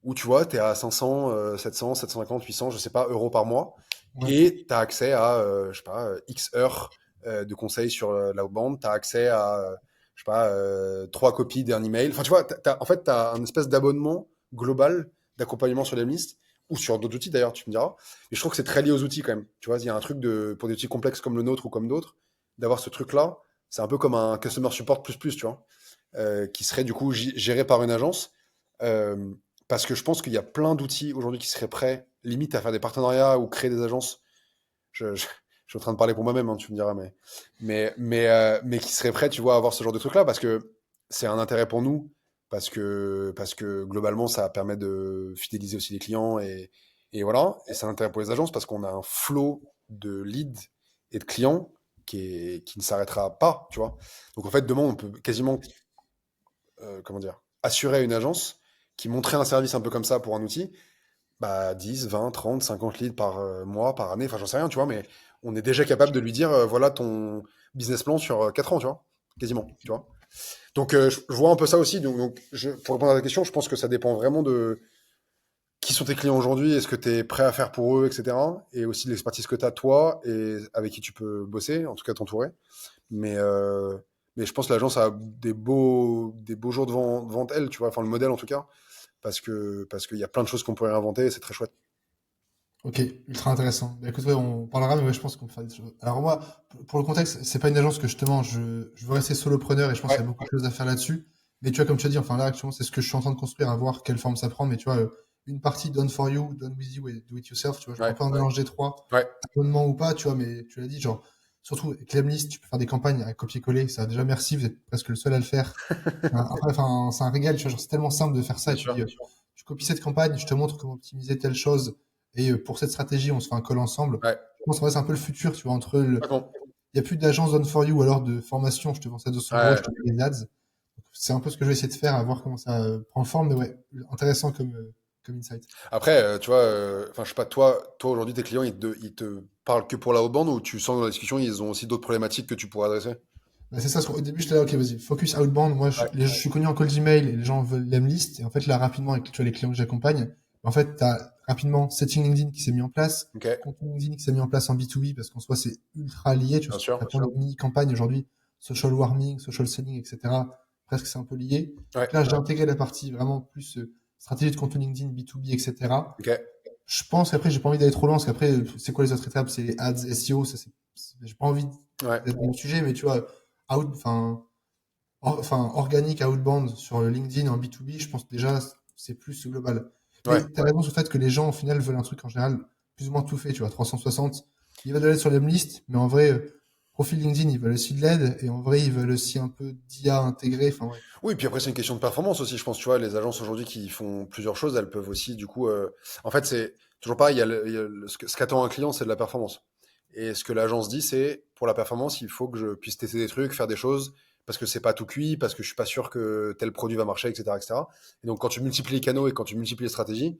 où tu vois, tu es à 500, 700, 750, 800, je sais pas, euros par mois. Ouais. Et tu as accès à, je sais pas, X heures de conseils sur l'outbound. Tu as accès à, je sais pas, 3 copies d'un email. Enfin, tu vois, en fait, tu as un espèce d'abonnement global d'accompagnement sur les listes ou sur d'autres outils d'ailleurs, tu me diras. Mais je trouve que c'est très lié aux outils quand même. Tu vois, il y a un truc pour des outils complexes comme le nôtre ou comme d'autres, d'avoir ce truc-là, c'est un peu comme un customer support plus, tu vois, qui serait du coup géré par une agence. Euh, Parce que je pense qu'il y a plein d'outils aujourd'hui qui seraient prêts, limite à faire des partenariats ou créer des agences. Je suis en train de parler pour moi-même, hein, tu me diras, mais qui seraient prêts, tu vois, à avoir ce genre de truc-là, parce que c'est un intérêt pour nous, parce que globalement, ça permet de fidéliser aussi les clients, et voilà. Et c'est un intérêt pour les agences, parce qu'on a un flot de leads et de clients qui ne s'arrêtera pas, tu vois. Donc en fait, demain, on peut quasiment, comment dire, assurer à une agence qui montrait un service un peu comme ça pour un outil, bah 10, 20, 30, 50 leads par mois, par année, enfin j'en sais rien, tu vois, mais on est déjà capable de lui dire, voilà ton business plan sur 4 ans, tu vois, quasiment, tu vois. Donc je vois un peu ça aussi, pour répondre à ta question, je pense que ça dépend vraiment de qui sont tes clients aujourd'hui, est-ce que tu es prêt à faire pour eux, etc. Et aussi de l'expertise que tu as toi et avec qui tu peux bosser, en tout cas t'entourer. Mais, euh, mais je pense que l'agence a des beaux jours devant elle, tu vois, enfin le modèle en tout cas, parce qu'il y a plein de choses qu'on pourrait inventer et c'est très chouette. Ok, ultra intéressant. Bah, écoute, ouais, on parlera, mais ouais, je pense qu'on peut faire des choses. Alors moi, pour le contexte, c'est pas une agence que justement, je veux rester solopreneur et je pense qu'il y a Ouais, beaucoup de choses à faire là-dessus. Mais tu vois, comme tu as dit, enfin là, actuellement, c'est ce que je suis en train de construire, à voir quelle forme ça prend. Mais tu vois, une partie done for you, done with you et do it yourself, tu vois, je prends ouais, pas un mélange des trois, ouais, abonnement ou pas, tu vois, mais tu l'as dit, genre, surtout avec Lemlist, tu peux faire des campagnes à copier-coller. Ça, déjà, merci, vous êtes presque le seul à le faire. Après, enfin, c'est un régal, tu vois, genre, c'est tellement simple de faire ça bien et tu dis, sûr. tu copies cette campagne, je te montre comment optimiser telle chose et pour cette stratégie, on se fait un call ensemble. Ouais, Je pense que c'est un peu le futur, tu vois, entre le, complètement. il n'y a plus d'agence done for you ou alors de formation, je te vends ça 200 euros, je Ouais. te fais les ads. C'est un peu ce que je vais essayer de faire, à voir comment ça prend forme, mais ouais, intéressant comme insight. Après, tu vois, enfin, je sais pas, toi aujourd'hui, tes clients, ils te parlent que pour la haute bande ou tu sens dans la discussion, ils ont aussi d'autres problématiques que tu pourrais adresser? Bah, c'est ça, au début, j'étais là, ok, vas-y, focus outbound. Moi, Ouais. je suis connu en cold email et les gens veulent l'emlist. Et en fait, là, rapidement, avec tu vois, les clients que j'accompagne, en fait, tu as rapidement setting LinkedIn qui s'est mis en place, Ok, contenu LinkedIn qui s'est mis en place en B2B parce qu'en soi, c'est ultra lié. Tu bien vois, sûr. t'as plein de mini-campagnes aujourd'hui, social warming, social selling, etc. Presque, c'est un peu lié. Ouais, Donc là, j'ai intégré la partie vraiment plus stratégie de contenu LinkedIn, B2B, etc. ok. Je pense qu'après, j'ai pas envie d'aller trop loin parce qu'après, c'est quoi les autres étapes? C'est ads, SEO, ça, j'ai pas envie Ouais, d'être dans le sujet, mais tu vois, enfin, organique outbound sur LinkedIn en B2B, je pense déjà c'est plus global. ouais. Mais tu as raison sur le fait que les gens au final veulent un truc en général plus ou moins tout fait, tu vois, 360. Ils veulent de l'aide sur l'emlist, mais en vrai, profil LinkedIn, ils veulent aussi de l'aide, et en vrai, ils veulent aussi un peu d'IA intégré. Enfin, ouais. Oui, puis après, c'est une question de performance aussi, je pense, tu vois, les agences aujourd'hui qui font plusieurs choses, elles peuvent aussi, du coup, en fait, c'est toujours pareil, ce qu'attend un client, c'est de la performance. Et ce que l'agence dit, c'est, pour la performance, il faut que je puisse tester des trucs, faire des choses, parce que c'est pas tout cuit, parce que je suis pas sûr que tel produit va marcher, etc., etc. Et cetera. Et donc, quand tu multiplies les canaux et quand tu multiplies les stratégies,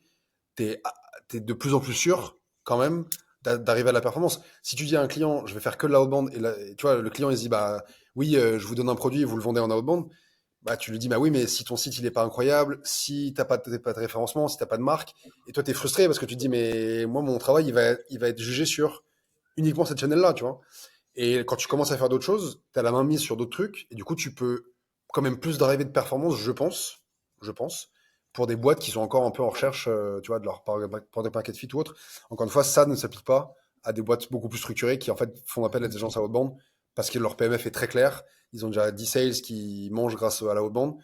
t'es, t'es de plus en plus sûr, quand même, d'arriver à la performance. Si tu dis à un client, je vais faire que de la outbound, et tu vois, le client, il se dit, bah, oui, je vous donne un produit et vous le vendez en outbound, bah, tu lui dis, bah oui, mais si ton site il est pas incroyable, si t'as pas de référencement, si t'as pas de marque, et toi t'es frustré parce que tu te dis, mais moi mon travail il va être jugé sur uniquement cette channel-là, tu vois. Et quand tu commences à faire d'autres choses, t'as la main mise sur d'autres trucs, et du coup tu peux quand même plus d'arrivée de performance, je pense, pour des boîtes qui sont encore un peu en recherche, tu vois, de leur product market fit ou autre. Encore une fois, ça ne s'applique pas à des boîtes beaucoup plus structurées qui en fait font appel à des agences à haute bande parce que leur PMF est très clair. Ils ont déjà 10 sales qui mangent grâce à la haute bande.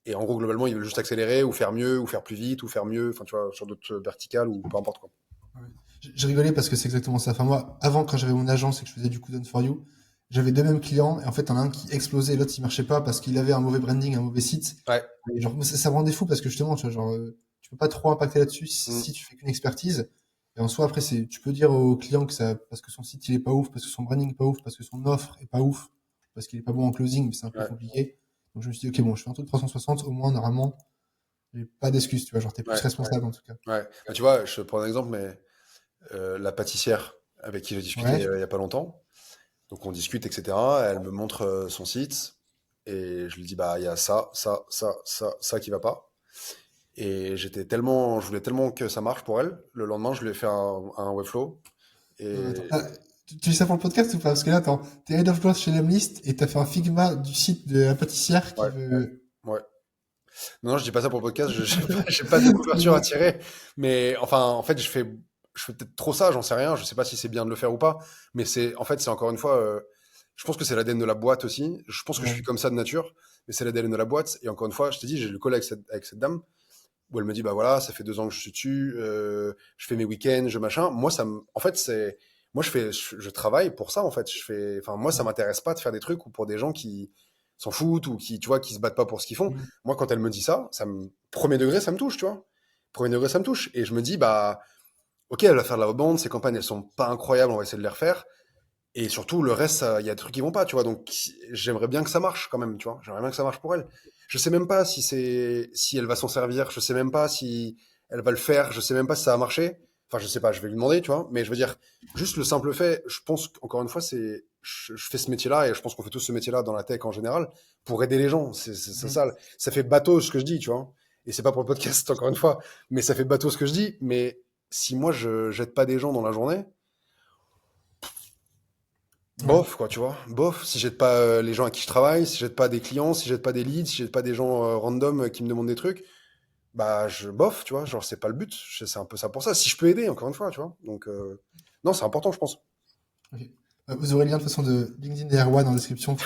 Et en gros, globalement, ils veulent juste accélérer ou faire mieux ou faire plus vite ou faire mieux, enfin, tu vois, sur d'autres verticales ou peu importe quoi. Ouais. J'ai rigolé parce que c'est exactement ça. Enfin, moi, avant, quand j'avais mon agence et que je faisais du coup Done for You, j'avais deux mêmes clients, et en fait, t'en as un qui explosait et l'autre, il marchait pas parce qu'il avait un mauvais branding, un mauvais site. Ouais. Et genre, ça me rendait fou parce que justement, tu vois, genre, tu peux pas trop impacter là-dessus Mm. si tu fais qu'une expertise. Et en soi, après, tu peux dire au client que ça, parce que son site, il est pas ouf, parce que son branding est pas ouf, parce que son offre est pas ouf, parce qu'il est pas bon en closing, mais c'est un peu Ouais. compliqué. Donc, je me suis dit, ok, bon, je fais un truc 360, au moins, normalement, j'ai pas d'excuses, tu vois, genre, t'es plus Ouais. responsable, en tout cas. Ouais. Bah, tu vois, je te prends un exemple, mais la pâtissière avec qui j'ai discuté Ouais. il y a pas longtemps, donc on discute, etc. Elle me montre son site et je lui dis, bah, il y a ça, ça, ça, ça, ça qui va pas. Et je voulais tellement que ça marche pour elle. Le lendemain, je lui ai fait un Webflow. Attends, Et ah, tu dis ça pour le podcast ou pas? Parce que là, attends, t'es head of growth chez Lemlist et t'as fait un Figma du site de la pâtissière qui ouais, veut. ouais. Non, je dis pas ça pour le podcast, j'ai pas de couverture à tirer, mais enfin, en fait, je fais peut-être trop ça, j'en sais rien, je sais pas si c'est bien de le faire ou pas, mais en fait, c'est encore une fois, je pense que c'est l'ADN de la boîte aussi, je pense que je suis Ouais. comme ça de nature, mais c'est l'ADN de la boîte, et encore une fois, je t'ai dit, j'ai le call avec cette dame, où elle me dit, bah voilà, ça fait 2 ans que je suis dessus, je fais mes week-ends, je machin, en fait, moi, je travaille pour ça, en fait, enfin, moi, ça m'intéresse pas de faire des trucs ou pour des gens qui s'en foutent ou qui, tu vois, qui se battent pas pour ce qu'ils font. Mm. Moi, quand elle me dit ça, premier degré, ça me touche, tu vois. Premier degré, ça me touche. Et je me dis, bah, ok, elle va faire de la rebond, ses campagnes, elles sont pas incroyables, on va essayer de les refaire. Et surtout, le reste, il y a des trucs qui vont pas, tu vois. Donc, j'aimerais bien que ça marche quand même, tu vois. J'aimerais bien que ça marche pour elle. Je sais même pas si elle va s'en servir. Je sais même pas si elle va le faire. Je sais même pas si ça va marcher. Enfin, je sais pas, je vais lui demander, tu vois. Mais je veux dire, juste le simple fait, je pense qu'encore une fois, je fais ce métier-là et je pense qu'on fait tous ce métier-là dans la tech en général pour aider les gens. C'est Mm. ça. Ça fait bateau ce que je dis, tu vois. Et c'est pas pour le podcast, encore une fois. Mais ça fait bateau ce que je dis. Mais si moi, je jette pas des gens dans la journée, Ouais. bof, quoi, tu vois. Bof, si j'aide pas les gens à qui je travaille, si j'aide pas des clients, si j'aide pas des leads, si j'aide pas des gens random qui me demandent des trucs, bah bof, tu vois, genre c'est pas le but. C'est un peu ça pour ça. Si je peux aider, encore une fois, tu vois. Donc non, c'est important, je pense. Ok. Vous aurez le lien de toute façon de LinkedIn et Erwan en description. Vous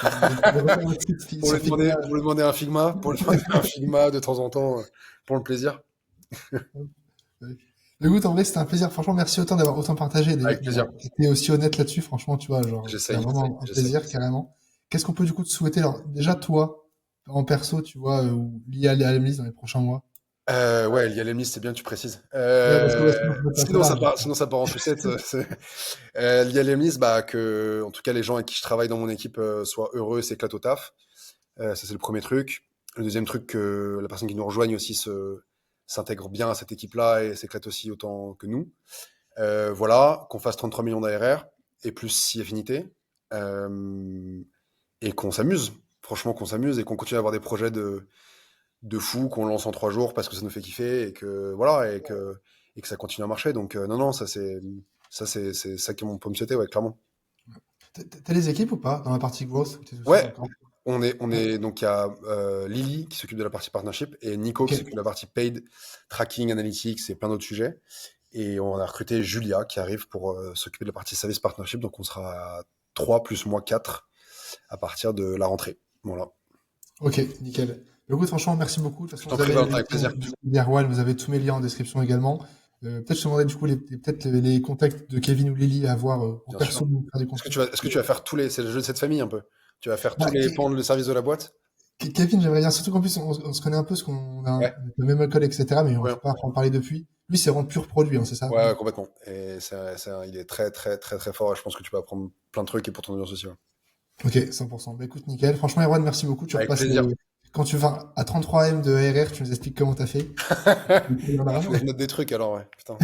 pouvez voir le site sur Figma. Pour lui demander un Figma, pour lui demander un Figma de temps en temps, pour le plaisir. Ouais. Écoute, en vrai, c'était un plaisir. Franchement, merci autant d'avoir autant partagé, Avec d'avoir plaisir. été aussi honnête là-dessus. Franchement, tu vois, genre, c'était J'essaye, vraiment un j'essaye. plaisir, carrément. Qu'est-ce qu'on peut du coup te souhaiter? Alors, déjà, toi, en perso, tu vois, ou lié à l'analyse dans les prochains mois. Ouais, il y a l'EMLIS, c'est bien que tu précises. Ouais, parce que ouais, sinon, ça peut être un peu large. Sinon ça part en sucette. L'IA l'EMLIS, bah, en tout cas, les gens avec qui je travaille dans mon équipe soient heureux et s'éclatent au taf. Ça, c'est le premier truc. Le deuxième truc, que la personne qui nous rejoigne aussi s'intègre bien à cette équipe-là et s'éclate aussi autant que nous. Voilà, qu'on fasse 33 millions d'ARR et plus si affinité. Euh, et qu'on s'amuse. Franchement, qu'on s'amuse et qu'on continue à avoir des projets de fou qu'on lance en 3 jours parce que ça nous fait kiffer et que, voilà, et que ça continue à marcher. Donc, non, non, c'est ça qui est mon pomme sauté, ouais, clairement. T'as les équipes ou pas dans la partie growth? Ou t'es tout seul Ouais, encore? on Ouais. est, donc il y a Lily qui s'occupe de la partie partnership et Nico Ok. qui s'occupe de la partie paid, tracking, analytics et plein d'autres sujets. Et on a recruté Julia qui arrive pour s'occuper de la partie service partnership. Donc on sera 3 plus moi 4 à partir de la rentrée. Voilà. Ok, nickel. Écoute, franchement, merci beaucoup. De toute Je façon, t'en vous prie, avez le Valentin, avec lien plaisir. du d'Erwan, vous avez tous mes liens en description également. Peut-être je te demanderai du coup peut-être les contacts de Kevin ou Lily à avoir en Bien sûr. perso pour faire du contenu. Est-ce que tu vas faire c'est le jeu de cette famille un peu? Tu vas faire tous Bah, les pans de service de la boîte? Kevin, j'aimerais bien, surtout qu'en plus, on se connaît un peu, parce qu'on a Ouais, le même alcool, etc., mais on trop s'est bien. pas en parlé depuis. Lui, c'est vraiment pur produit, hein, c'est ça? Ouais, ouais, complètement. Et il est très, très, très, très fort. Et je pense que tu peux apprendre plein de trucs et pour ton audience aussi. Ouais. Ok, 100%. Bah, écoute, nickel. Franchement, Erwan, merci beaucoup. Tu Avec repasses plaisir. quand tu vas à 33 M de ARR, tu nous expliques comment t'as fait. Et puis, Il voilà. faut que je note des trucs alors, ouais. Putain.